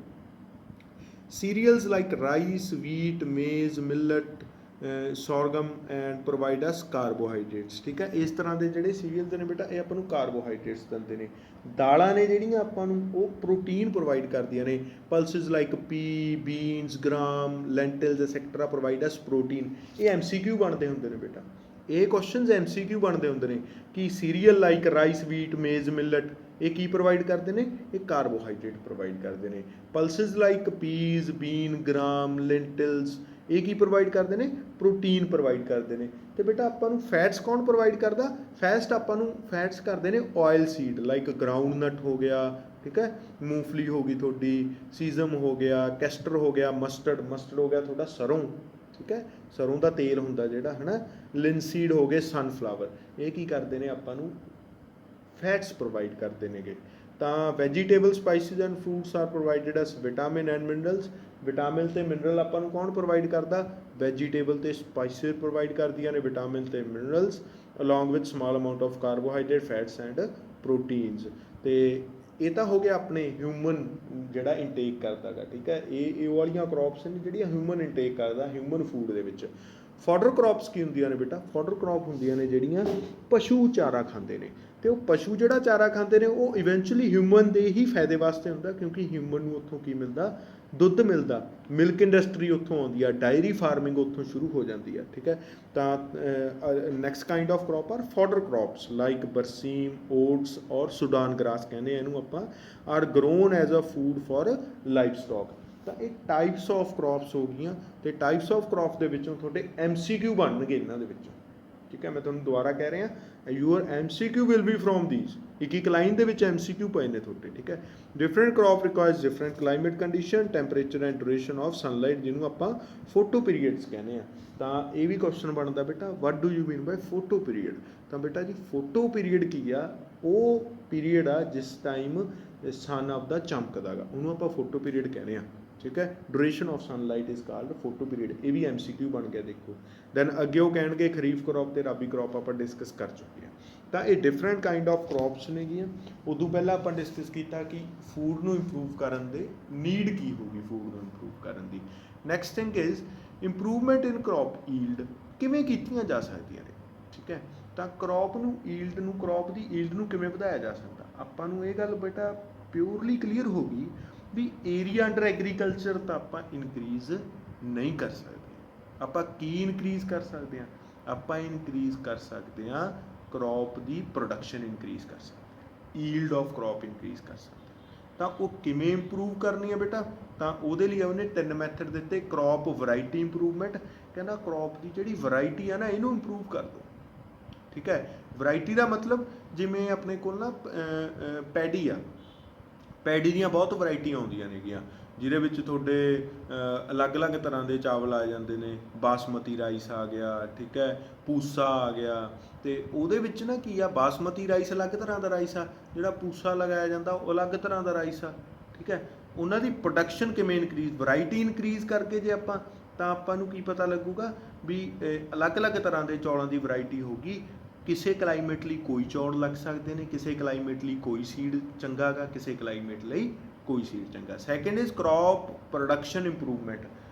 A: Cereals like rice, wheat, maize, millet, sorghum and provide us carbohydrates, ਠੀਕ ਹੈ। ਇਸ ਤਰ੍ਹਾਂ ਦੇ ਜਿਹੜੇ ਸੀਰੀਅਲਸ ਨੇ ਬੇਟਾ ਇਹ ਆਪਾਂ ਨੂੰ ਕਾਰਬੋਹਾਈਡਰੇਟਸ ਦਿੰਦੇ ਨੇ। ਦਾਲਾਂ ਨੇ ਜਿਹੜੀਆਂ ਆਪਾਂ ਨੂੰ ਉਹ ਪ੍ਰੋਟੀਨ ਪ੍ਰੋਵਾਈਡ ਕਰਦੀਆਂ ਨੇ। ਪਲਸਿਸ ਲਾਈਕ ਪੀ, beans, gram, lentils etcetera provide ਅਸ ਪ੍ਰੋਟੀਨ। ਇਹ MCQ ਬਣਦੇ ਹੁੰਦੇ ਨੇ ਬੇਟਾ, ਇਹ ਕੁਐਸਚਨਸ MCQ ਬਣਦੇ ਹੁੰਦੇ ਨੇ ਕਿ serial like rice, wheat, maize, millet ਇਹ ਕੀ ਪ੍ਰੋਵਾਈਡ ਕਰਦੇ ਨੇ, ਇਹ ਕਾਰਬੋਹਾਈਡਰੇਟ ਪ੍ਰੋਵਾਈਡ ਕਰਦੇ ਨੇ। ਪਲਸਿਸ ਲਾਈਕ ਪੀਜ਼, ਬੀਨ, ਗ੍ਰਾਮ, ਲੈਂਟਿਲਸ ਇਹ ਕੀ ਪ੍ਰੋਵਾਈਡ ਕਰਦੇ ਨੇ, ਪ੍ਰੋਟੀਨ ਪ੍ਰੋਵਾਈਡ ਕਰਦੇ ਨੇ। ਅਤੇ ਬੇਟਾ ਆਪਾਂ ਨੂੰ ਫੈਟਸ ਕੌਣ ਪ੍ਰੋਵਾਈਡ ਕਰਦਾ, ਫੈਟਸ ਕਰਦੇ ਨੇ ਆਇਲ ਸੀਡ ਲਾਈਕ ਗਰਾਊਂਡ ਨਟ ਹੋ ਗਿਆ, ਠੀਕ ਹੈ, ਮੂੰਗਫਲੀ ਹੋ ਗਈ ਤੁਹਾਡੀ, ਸੀਜ਼ਮ ਹੋ ਗਿਆ, ਕੈਸਟਰ ਹੋ ਗਿਆ, ਮਸਟਰਡ ਹੋ ਗਿਆ ਤੁਹਾਡਾ ਸਰੋਂ, ਠੀਕ ਹੈ, ਸਰੋਂ ਦਾ ਤੇਲ ਹੁੰਦਾ ਜਿਹੜਾ ਹੈ ਨਾ, ਲਿਨਸੀਡ ਹੋ ਗਏ, ਸਨਫਲਾਵਰ, ਇਹ ਕੀ ਕਰਦੇ ਨੇ ਆਪਾਂ ਨੂੰ ਫੈਟਸ ਪ੍ਰੋਵਾਈਡ ਕਰਦੇ ਨੇਗੇ। ਤਾਂ vegetable, spices and fruits are provided as vitamin and minerals. Vitamin ਅਤੇ ਮਿਨਰਲ ਆਪਾਂ ਨੂੰ ਕੌਣ ਪ੍ਰੋਵਾਈਡ ਕਰਦਾ, ਵੈਜੀਟੇਬਲ ਅਤੇ ਸਪਾਈਸਿਸ ਪ੍ਰੋਵਾਈਡ ਕਰਦੀਆਂ ਨੇ ਵਿਟਾਮਿਨ ਅਤੇ minerals, along with small amount of carbohydrate, fats and proteins. ਅਤੇ ਇਹ ਤਾਂ ਹੋ ਗਿਆ ਆਪਣੇ ਹਿਊਮਨ ਜਿਹੜਾ ਇਨਟੇਕ ਕਰਦਾ ਗਾ, ਠੀਕ ਹੈ। ਇਹ ਵਾਲੀਆਂ ਕ੍ਰੌਪਸ ਨੇ ਜਿਹੜੀਆਂ ਹਿਊਮਨ ਇਨਟੇਕ ਕਰਦਾ ਹਿਊਮਨ ਫੂਡ ਦੇ ਵਿੱਚ। ਫੋਡਰ ਕ੍ਰੌਪਸ ਕੀ ਹੁੰਦੀਆਂ ਨੇ ਬੇਟਾ, ਫੋਡਰ ਕ੍ਰੌਪ ਹੁੰਦੀਆਂ ਨੇ ਜਿਹੜੀਆਂ ਪਸ਼ੂ ਚਾਰਾ ਖਾਂਦੇ ਨੇ, ਅਤੇ ਉਹ ਪਸ਼ੂ ਜਿਹੜਾ ਚਾਰਾ ਖਾਂਦੇ ਨੇ ਉਹ ਇਵੈਂਚੁਅਲੀ ਹਿਊਮਨ ਦੇ ਹੀ ਫਾਇਦੇ ਵਾਸਤੇ ਹੁੰਦਾ, ਕਿਉਂਕਿ ਹਿਊਮਨ ਨੂੰ ਉੱਥੋਂ ਕੀ ਮਿਲਦਾ, ਦੁੱਧ ਮਿਲਦਾ, ਮਿਲਕ ਇੰਡਸਟਰੀ ਉੱਥੋਂ ਆਉਂਦੀ ਆ, ਡਾਇਰੀ ਫਾਰਮਿੰਗ ਉੱਥੋਂ ਸ਼ੁਰੂ ਹੋ ਜਾਂਦੀ ਆ, ਠੀਕ ਹੈ। ਤਾਂ next kind of crop are fodder crops like berseem, oats ਔਰ ਸੁਡਾਨ ਗ੍ਰਾਸ ਕਹਿੰਦੇ ਇਹਨੂੰ ਆਪਾਂ, are grown as a food for livestock. ਤਾਂ ਇਹ ਟਾਈਪਸ ਆਫ ਕ੍ਰੌਪਸ ਹੋ ਗਈਆਂ, ਅਤੇ ਟਾਈਪਸ ਆਫ ਕ੍ਰੌਪ ਦੇ ਵਿੱਚੋਂ ਤੁਹਾਡੇ MCQ ਬਣਨਗੇ ਇਹਨਾਂ ਦੇ ਵਿੱਚੋਂ, ਠੀਕ ਹੈ। ਮੈਂ ਤੁਹਾਨੂੰ ਦੁਬਾਰਾ ਕਹਿ ਰਿਹਾ, your MCQ will be from ਦੀਸ। ਇੱਕ ਲਾਈਨ ਦੇ ਵਿੱਚ MCQ ਪਏ ਨੇ ਤੁਹਾਡੇ, ਠੀਕ ਹੈ। Different crop requires different climate condition, temperature and duration of sunlight, ਜਿਹਨੂੰ ਆਪਾਂ ਫੋਟੋ ਪੀਰੀਅਡਸ ਕਹਿੰਦੇ ਆ। ਤਾਂ ਇਹ ਵੀ ਕੁਐਸਚਨ ਬਣਦਾ ਬੇਟਾ, what do you mean by photoperiod. ਤਾਂ ਬੇਟਾ ਜੀ ਫੋਟੋ ਪੀਰੀਅਡ ਕੀ ਆ, ਉਹ ਪੀਰੀਅਡ ਆ ਜਿਸ ਟਾਈਮ ਸਨ ਆਪਦਾ ਚਮਕਦਾ ਗਾ, ਉਹਨੂੰ ਆਪਾਂ ਫੋਟੋ ਪੀਰੀਅਡ ਕਹਿੰਦੇ ਆ, ਠੀਕ ਹੈ। Duration of sunlight is called photo period. ਇਹ ਵੀ MCQ ਬਣ ਗਿਆ ਦੇਖੋ। ਦੈਨ ਅੱਗੇ ਉਹ ਕਹਿਣਗੇ ਖਰੀਫ ਕ੍ਰੌਪ ਅਤੇ ਰਾਬੀ ਕ੍ਰੌਪ ਆਪਾਂ ਡਿਸਕਸ ਕਰ ਚੁੱਕੇ ਹਾਂ। ਤਾਂ ਇਹ ਡਿਫਰੈਂਟ ਕਾਈਂਡ ਆਫ ਕ੍ਰੌਪਸ ਨੇਗੀਆਂ। ਉਦੋਂ ਪਹਿਲਾਂ ਆਪਾਂ ਡਿਸਕਸ ਕੀਤਾ ਕਿ ਫੂਡ ਨੂੰ ਇੰਪਰੂਵ ਕਰਨ ਦੇ ਨੀਡ ਕੀ ਹੋਊਗੀ, ਫੂਡ ਨੂੰ ਇੰਪਰੂਵ ਕਰਨ ਦੀ। Next thing is improvement in crop yield ਕਿਵੇਂ ਕੀਤੀਆਂ ਜਾ ਸਕਦੀਆਂ ਨੇ, ਠੀਕ ਹੈ। ਤਾਂ ਕ੍ਰੌਪ ਦੀ ਈਲਡ ਨੂੰ ਕਿਵੇਂ ਵਧਾਇਆ ਜਾ ਸਕਦਾ, ਆਪਾਂ ਨੂੰ ਇਹ ਗੱਲ ਬੇਟਾ ਪਿਓਰਲੀ ਕਲੀਅਰ ਹੋ ਗਈ ਵੀ ਏਰੀਆ ਅੰਡਰ ਐਗਰੀਕਲਚਰ ਤਾਂ ਆਪਾਂ ਇਨਕਰੀਜ਼ ਨਹੀਂ ਕਰ ਸਕਦੇ। ਆਪਾਂ ਕੀ ਇਨਕਰੀਜ਼ ਕਰ ਸਕਦੇ ਹਾਂ, ਆਪਾਂ ਇਨਕਰੀਜ਼ ਕਰ ਸਕਦੇ ਹਾਂ ਕ੍ਰੌਪ ਦੀ ਪ੍ਰੋਡਕਸ਼ਨ ਇਨਕਰੀਜ਼ ਕਰ ਸਕਦੇ, ਈਲਡ ਆਫ ਕ੍ਰੌਪ ਇਨਕਰੀਜ਼ ਕਰ ਸਕਦੇ। ਤਾਂ ਉਹ ਕਿਵੇਂ ਇੰਪਰੂਵ ਕਰਨੀ ਹੈ ਬੇਟਾ, ਤਾਂ ਉਹਦੇ ਲਈ ਉਹਨੇ 3 ਮੈਥਡ ਦਿੱਤੇ। ਕ੍ਰੌਪ ਵੈਰਾਈਟੀ ਇੰਪਰੂਵਮੈਂਟ, ਕਹਿੰਦਾ ਕ੍ਰੌਪ ਦੀ ਜਿਹੜੀ ਵੈਰਾਈਟੀ ਆ ਨਾ ਇਹਨੂੰ ਇੰਪਰੂਵ ਕਰ ਦਿਓ, ਠੀਕ ਹੈ। ਵੈਰਾਈਟੀ ਦਾ ਮਤਲਬ ਜਿਵੇਂ ਆਪਣੇ ਕੋਲ ਨਾ ਪੈਡੀ ਆ, ਪੈਡੀ ਦੀਆਂ ਬਹੁਤ ਵੈਰਾਈਟੀਆਂ ਆਉਂਦੀਆਂ ਨੇਗੀਆਂ, ਜਿਹਦੇ ਵਿੱਚ ਤੁਹਾਡੇ ਅਲੱਗ-ਅਲੱਗ ਤਰ੍ਹਾਂ ਦੇ ਚਾਵਲ ਆ ਜਾਂਦੇ ਨੇ। ਬਾਸਮਤੀ ਰਾਈਸ ਆ ਗਿਆ, ਠੀਕ ਹੈ, ਪੂਸਾ ਆ ਗਿਆ। ਅਤੇ ਉਹਦੇ ਵਿੱਚ ਨਾ ਕੀ ਆ, ਬਾਸਮਤੀ ਰਾਈਸ ਅਲੱਗ ਤਰ੍ਹਾਂ ਦਾ ਰਾਈਸ ਆ, ਜਿਹੜਾ ਪੂਸਾ ਲਗਾਇਆ ਜਾਂਦਾ ਉਹ ਅਲੱਗ ਤਰ੍ਹਾਂ ਦਾ ਰਾਈਸ ਆ, ਠੀਕ ਹੈ। ਉਹਨਾਂ ਦੀ ਪ੍ਰੋਡਕਸ਼ਨ ਕਿਵੇਂ ਇਨਕਰੀਜ਼, ਵੈਰਾਈਟੀ ਇਨਕਰੀਜ਼ ਕਰਕੇ ਜੇ ਆਪਾਂ, ਤਾਂ ਆਪਾਂ ਨੂੰ ਕੀ ਪਤਾ ਲੱਗੂਗਾ ਵੀ ਅਲੱਗ-ਅਲੱਗ ਤਰ੍ਹਾਂ ਦੇ ਚੌਲਾਂ ਦੀ ਵੈਰਾਈਟੀ ਹੋਊਗੀ। ਕਿਸੇ ਕਲਾਈਮੇਟ ਲਈ ਕੋਈ ਚੌਲ ਲੱਗ ਸਕਦੇ ਨੇ, ਕਿਸੇ ਕਲਾਈਮੇਟ ਲਈ ਕੋਈ ਸੀਡ ਚੰਗਾ ਗਾ, ਕਿਸੇ ਕਲਾਈਮੇਟ ਲਈ ਕੋਈ ਸੀਡ ਚੰਗਾ। Second is crop production improvement,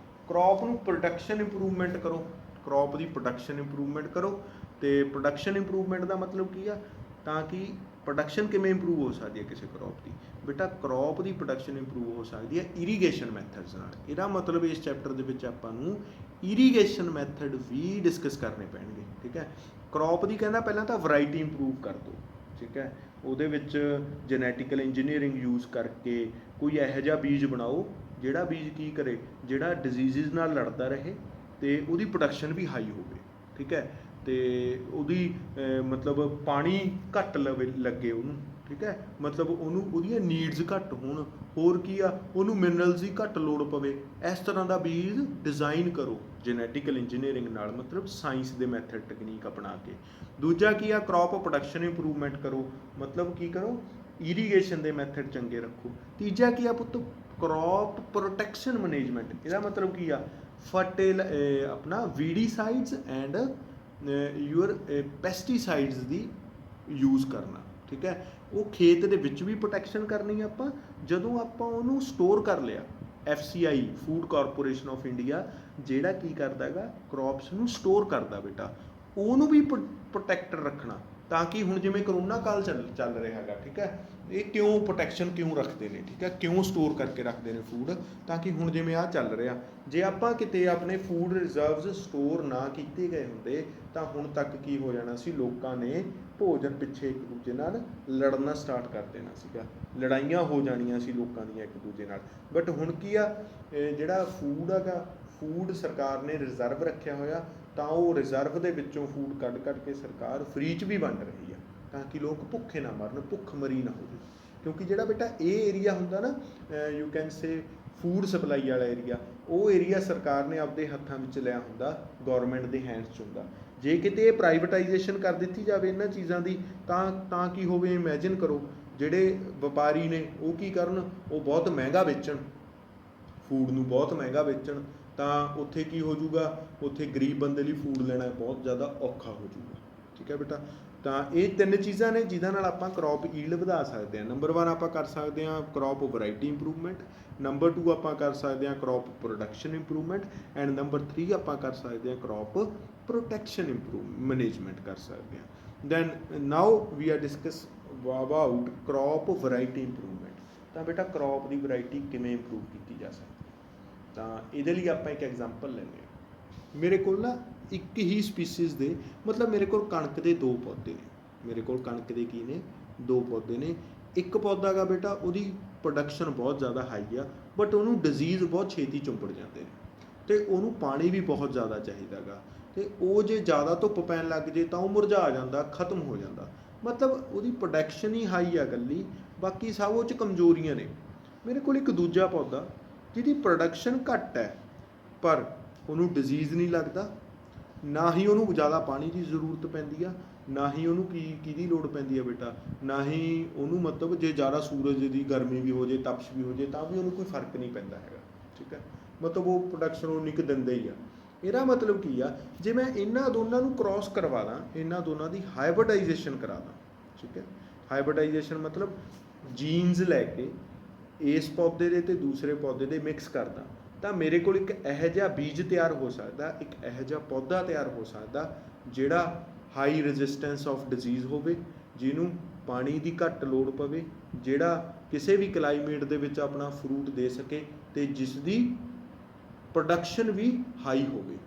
A: crop ਨੂੰ ਪ੍ਰੋਡਕਸ਼ਨ ਇੰਪਰੂਵਮੈਂਟ ਕਰੋ, ਕ੍ਰੌਪ ਦੀ ਪ੍ਰੋਡਕਸ਼ਨ ਇੰਪਰੂਵਮੈਂਟ ਕਰੋ। ਅਤੇ ਪ੍ਰੋਡਕਸ਼ਨ ਇੰਪਰੂਵਮੈਂਟ ਦਾ ਮਤਲਬ ਕੀ ਆ, ਤਾਂ ਕਿ ਪ੍ਰੋਡਕਸ਼ਨ ਕਿਵੇਂ ਇੰਪਰੂਵ ਹੋ ਸਕਦੀ ਹੈ ਕਿਸੇ ਕ੍ਰੌਪ ਦੀ, ਬੇਟਾ ਕ੍ਰੌਪ ਦੀ ਪ੍ਰੋਡਕਸ਼ਨ ਇੰਪਰੂਵ ਹੋ ਸਕਦੀ ਹੈ ਇਰੀਗੇਸ਼ਨ ਮੈਥਡਸ ਨਾਲ। ਇਹਦਾ ਮਤਲਬ ਇਸ ਚੈਪਟਰ ਦੇ ਵਿੱਚ ਆਪਾਂ ਨੂੰ ਇਰੀਗੇਸ਼ਨ ਮੈਥਡ ਵੀ ਡਿਸਕਸ ਕਰਨੇ ਪੈਣਗੇ, ਠੀਕ ਹੈ। ਕ੍ਰੌਪ ਦੀ ਕਹਿੰਦਾ ਪਹਿਲਾਂ ਤਾਂ ਵੈਰਾਈਟੀ ਇੰਪਰੂਵ ਕਰ ਦਿਓ, ਠੀਕ ਹੈ। ਉਹਦੇ ਵਿੱਚ ਜੈਨੇਟਿਕਲ ਇੰਜੀਨੀਅਰਿੰਗ ਯੂਜ਼ ਕਰਕੇ ਕੋਈ ਇਹੋ ਜਿਹਾ ਬੀਜ ਬਣਾਓ ਜਿਹੜਾ ਬੀਜ ਕੀ ਕਰੇ, ਜਿਹੜਾ ਡਿਜ਼ੀਜ਼ਿਸ ਨਾਲ ਲੜਦਾ ਰਹੇ ਤੇ ਉਹਦੀ ਪ੍ਰੋਡਕਸ਼ਨ ਵੀ ਹਾਈ ਹੋਵੇ, ਠੀਕ ਹੈ। ਤੇ ਉਹਦੀ ਮਤਲਬ ਪਾਣੀ ਘੱਟ ਲੱਗੇ ਉਹਨੂੰ, ਠੀਕ ਹੈ, ਮਤਲਬ ਉਹਦੀਆਂ ਨੀਡਸ ਘੱਟ ਹੋਣ, ਹੋਰ ਕੀ ਆ, ਉਹਨੂੰ ਮਿਨਰਲਸ ਦੀ ਘੱਟ ਲੋੜ ਪਵੇ, ਇਸ ਤਰ੍ਹਾਂ ਦਾ ਬੀਜ ਡਿਜ਼ਾਈਨ ਕਰੋ ਜੈਨੇਟਿਕਲ ਇੰਜੀਨੀਅਰਿੰਗ ਨਾਲ, ਮਤਲਬ ਸਾਇੰਸ ਦੇ ਮੈਥਡ ਟੈਕਨੀਕ ਅਪਣਾ ਕੇ। ਦੂਜਾ ਕੀ ਆ, ਕ੍ਰੌਪ ਪ੍ਰੋਡਕਸ਼ਨ ਇੰਪਰੂਵਮੈਂਟ ਕਰੋ, ਮਤਲਬ ਕੀ ਕਰੋ, ਇਰੀਗੇਸ਼ਨ ਦੇ ਮੈਥਡ ਚੰਗੇ ਰੱਖੋ। ਤੀਜਾ ਕੀ ਆ ਪੁੱਤ, ਕ੍ਰੌਪ ਪ੍ਰੋਟੈਕਸ਼ਨ ਮੈਨੇਜਮੈਂਟ। ਇਹਦਾ ਮਤਲਬ ਕੀ ਆ, ਆਪਣਾ ਵੀਡੀਸਾਈਡਸ and your pesticides the use ਕਰਨਾ, ਠੀਕ ਹੈ। ਉਹ ਖੇਤ ਦੇ ਵਿੱਚ ਵੀ ਪ੍ਰੋਟੈਕਸ਼ਨ ਕਰਨੀ ਆਪਾਂ, ਜਦੋਂ ਆਪਾਂ ਉਹਨੂੰ ਸਟੋਰ ਕਰ ਲਿਆ। FCI food corporation of India ਜਿਹੜਾ ਕੀ ਕਰਦਾ ਹੈਗਾ, ਕ੍ਰੌਪਸ ਨੂੰ ਸਟੋਰ ਕਰਦਾ ਬੇਟਾ, ਉਹਨੂੰ ਵੀ ਪ੍ਰੋਟੈਕਟਡ ਰੱਖਣਾ, ਤਾਂ ਕਿ ਹੁਣ ਜਿਵੇਂ ਕਰੋਨਾ ਕਾਲ ਚੱਲ ਰਿਹਾ ਹੈਗਾ, ਠੀਕ ਹੈ, ਇਹ ਕਿਉਂ ਪ੍ਰੋਟੈਕਸ਼ਨ ਕਿਉਂ ਰੱਖਦੇ ਨੇ, ਠੀਕ ਹੈ, ਕਿਉਂ ਸਟੋਰ ਕਰਕੇ ਰੱਖਦੇ ਨੇ ਫੂਡ, ਤਾਂ ਕਿ ਹੁਣ ਜਿਵੇਂ ਆਹ ਚੱਲ ਰਿਹਾ, ਜੇ ਆਪਾਂ ਕਿਤੇ ਆਪਣੇ ਫੂਡ ਰਿਜ਼ਰਵਸ ਸਟੋਰ ਨਾ ਕੀਤੇ ਗਏ ਹੁੰਦੇ ਤਾਂ ਹੁਣ ਤੱਕ ਕੀ ਹੋ ਜਾਣਾ ਸੀ, ਲੋਕਾਂ ਨੇ ਭੋਜਨ ਪਿੱਛੇ ਇੱਕ ਦੂਜੇ ਨਾਲ ਲੜਨਾ ਸਟਾਰਟ ਕਰ ਦੇਣਾ ਸੀਗਾ, ਲੜਾਈਆਂ ਹੋ ਜਾਣੀਆਂ ਸੀ ਲੋਕਾਂ ਦੀਆਂ ਇੱਕ ਦੂਜੇ ਨਾਲ। ਬਟ ਹੁਣ ਕੀ ਆ, ਜਿਹੜਾ ਫੂਡ ਹੈਗਾ, ਫੂਡ ਸਰਕਾਰ ਨੇ ਰਿਜ਼ਰਵ ਰੱਖਿਆ ਹੋਇਆ, ਤਾਂ ਉਹ ਰਿਜ਼ਰਵ ਦੇ ਵਿੱਚੋਂ ਫੂਡ ਕੱਢ ਕੇ ਸਰਕਾਰ ਫ੍ਰੀ 'ਚ ਵੀ ਵੰਡ ਰਹੀ ਆ, ਤਾਂ ਕਿ ਲੋਕ ਭੁੱਖੇ ਨਾ ਮਰਨ, ਭੁੱਖਮਰੀ ਨਾ ਹੋਵੇ। ਕਿਉਂਕਿ ਜਿਹੜਾ ਬੇਟਾ ਇਹ ਏਰੀਆ ਹੁੰਦਾ ਨਾ, you can say food supply ਵਾਲਾ ਏਰੀਆ, ਉਹ ਏਰੀਆ ਸਰਕਾਰ ਨੇ ਆਪਦੇ ਹੱਥਾਂ ਵਿੱਚ ਲਿਆ ਹੁੰਦਾ, ਗੌਰਮੈਂਟ ਦੇ ਹੈਂਡਸ 'ਚ ਹੁੰਦਾ। ਜੇ ਕਿਤੇ ਇਹ ਪ੍ਰਾਈਵੇਟਾਈਜੇਸ਼ਨ ਕਰ ਦਿੱਤੀ ਜਾਵੇ ਇਹਨਾਂ ਚੀਜ਼ਾਂ ਦੀ, ਤਾਂ ਕੀ ਹੋਵੇ, ਇਮੈਜਿਨ ਕਰੋ, ਜਿਹੜੇ ਵਪਾਰੀ ਨੇ ਉਹ ਕੀ ਕਰਨ, ਉਹ ਬਹੁਤ ਮਹਿੰਗਾ ਵੇਚਣ, ਫੂਡ ਨੂੰ ਬਹੁਤ ਮਹਿੰਗਾ ਵੇਚਣ, ਤਾਂ ਉੱਥੇ ਕੀ ਹੋ ਜਾਊਗਾ, ਉੱਥੇ ਗਰੀਬ ਬੰਦੇ ਲਈ ਫੂਡ ਲੈਣਾ ਬਹੁਤ ਜ਼ਿਆਦਾ ਔਖਾ ਹੋ ਜਾਊਗਾ, ਠੀਕ ਹੈ ਬੇਟਾ। ਤਾਂ ਇਹ ਤਿੰਨ ਚੀਜ਼ਾਂ ਨੇ ਜਿਹਨਾਂ ਨਾਲ ਆਪਾਂ ਕ੍ਰੌਪ ਈਲਡ ਵਧਾ ਸਕਦੇ ਹਾਂ। ਨੰਬਰ 1 ਆਪਾਂ ਕਰ ਸਕਦੇ ਹਾਂ ਕ੍ਰੌਪ ਵੈਰਾਈਟੀ ਇੰਪਰੂਵਮੈਂਟ, ਨੰਬਰ 2 ਆਪਾਂ ਕਰ ਸਕਦੇ ਹਾਂ crop production improvement, and number 3 ਆਪਾਂ ਕਰ ਸਕਦੇ ਹਾਂ ਕ੍ਰੌਪ ਪ੍ਰੋਟੈਕਸ਼ਨ ਮੈਨੇਜਮੈਂਟ ਕਰ ਸਕਦੇ ਹਾਂ। Then now we are discuss about crop variety improvement. ਤਾਂ ਬੇਟਾ ਕ੍ਰੌਪ ਦੀ ਵੈਰਾਈਟੀ ਕਿਵੇਂ ਇੰਪਰੂਵ ਕੀਤੀ ਜਾ ਸਕਦੀ, ਤਾਂ ਇਹਦੇ ਲਈ ਆਪਾਂ ਇੱਕ ਐਗਜ਼ਾਮਪਲ ਲੈਂਦੇ ਹਾਂ। ਮੇਰੇ ਕੋਲ ਨਾ ਇੱਕ ਹੀ ਸਪੀਸੀਜ਼ ਦੇ, ਮਤਲਬ ਮੇਰੇ ਕੋਲ ਕਣਕ ਦੇ 2 ਪੌਦੇ ਨੇ, ਮੇਰੇ ਕੋਲ ਕਣਕ ਦੇ ਕੀ ਨੇ, 2 ਪੌਦੇ ਨੇ। ਇੱਕ ਪੌਦਾ ਗਾ ਬੇਟਾ, ਉਹਦੀ ਪ੍ਰੋਡਕਸ਼ਨ ਬਹੁਤ ਜ਼ਿਆਦਾ ਹਾਈ ਆ, ਬਟ ਉਹਨੂੰ ਡਿਜ਼ੀਜ਼ ਬਹੁਤ ਛੇਤੀ ਚੁੰਬੜ ਜਾਂਦੇ ਨੇ, ਅਤੇ ਉਹਨੂੰ ਪਾਣੀ ਵੀ ਬਹੁਤ ਜ਼ਿਆਦਾ ਚਾਹੀਦਾ ਗਾ, ਅਤੇ ਉਹ ਜੇ ਜ਼ਿਆਦਾ ਧੁੱਪ ਪੈਣ ਲੱਗ ਜੇ ਤਾਂ ਉਹ ਮੁਰਝਾ ਜਾਂਦਾ, ਖਤਮ ਹੋ ਜਾਂਦਾ। ਮਤਲਬ ਉਹਦੀ ਪ੍ਰੋਡਕਸ਼ਨ ਹੀ ਹਾਈ ਆ ਇਕੱਲੀ, ਬਾਕੀ ਸਭ ਉਹ 'ਚ ਕਮਜ਼ੋਰੀਆਂ ਨੇ। ਮੇਰੇ ਕੋਲ ਇੱਕ ਦੂਜਾ ਪੌਦਾ ਜਿਹਦੀ ਪ੍ਰੋਡਕਸ਼ਨ ਘੱਟ ਹੈ, ਪਰ ਉਹਨੂੰ ਡਿਜ਼ੀਜ਼ ਨਹੀਂ ਲੱਗਦਾ, ਨਾ ਹੀ ਉਹਨੂੰ ਜ਼ਿਆਦਾ ਪਾਣੀ ਦੀ ਜ਼ਰੂਰਤ ਪੈਂਦੀ ਆ, ਨਾ ਹੀ ਉਹਨੂੰ ਕਿਹਦੀ ਲੋੜ ਪੈਂਦੀ ਆ ਬੇਟਾ, ਨਾ ਹੀ ਉਹਨੂੰ ਮਤਲਬ ਜੇ ਜ਼ਿਆਦਾ ਸੂਰਜ ਦੀ ਗਰਮੀ ਵੀ ਹੋ ਜੇ, ਤਪਸ਼ ਵੀ ਹੋ ਜੇ, ਤਾਂ ਵੀ ਉਹਨੂੰ ਕੋਈ ਫਰਕ ਨਹੀਂ ਪੈਂਦਾ ਹੈਗਾ, ਠੀਕ ਹੈ। ਮਤਲਬ ਉਹ ਪ੍ਰੋਡਕਸ਼ਨ ਉਨੀ ਕੁ ਦਿੰਦਾ ਹੀ ਆ। ਇਹਦਾ ਮਤਲਬ ਕੀ ਆ, ਜੇ ਮੈਂ ਇਹਨਾਂ ਦੋਨਾਂ ਨੂੰ ਕ੍ਰੋਸ ਕਰਵਾ ਦਾਂ, ਇਹਨਾਂ ਦੋਨਾਂ ਦੀ ਹਾਈਬ੍ਰਿਡਾਈਜੇਸ਼ਨ ਕਰਾ ਦਾਂ, ਠੀਕ ਹੈ। ਹਾਈਬ੍ਰਿਡਾਈਜੇਸ਼ਨ ਮਤਲਬ ਜੀਨਸ ਲੈ ਕੇ ਇਸ ਪੌਦੇ ਦੇ ਅਤੇ ਦੂਸਰੇ ਪੌਦੇ ਦੇ ਮਿਕਸ ਕਰਦਾ, ਤਾਂ ਮੇਰੇ ਕੋਲ ਇੱਕ ਇਹੋ ਜਿਹਾ ਬੀਜ ਤਿਆਰ ਹੋ ਸਕਦਾ, ਇੱਕ ਇਹੋ ਜਿਹਾ ਪੌਦਾ ਤਿਆਰ ਹੋ ਸਕਦਾ ਜਿਹੜਾ ਹਾਈ ਰੈਜ਼ਿਸਟੈਂਸ ਆਫ ਡਿਜ਼ੀਜ਼ ਹੋਵੇ, ਜਿਹਨੂੰ ਪਾਣੀ ਦੀ ਘੱਟ ਲੋੜ ਪਵੇ, ਜਿਹੜਾ ਕਿਸੇ ਵੀ ਕਲਾਈਮੇਟ ਦੇ ਵਿੱਚ ਆਪਣਾ ਫਰੂਟ ਦੇ ਸਕੇ, ਅਤੇ ਜਿਸ ਦੀ ਪ੍ਰੋਡਕਸ਼ਨ ਵੀ ਹਾਈ ਹੋਵੇ,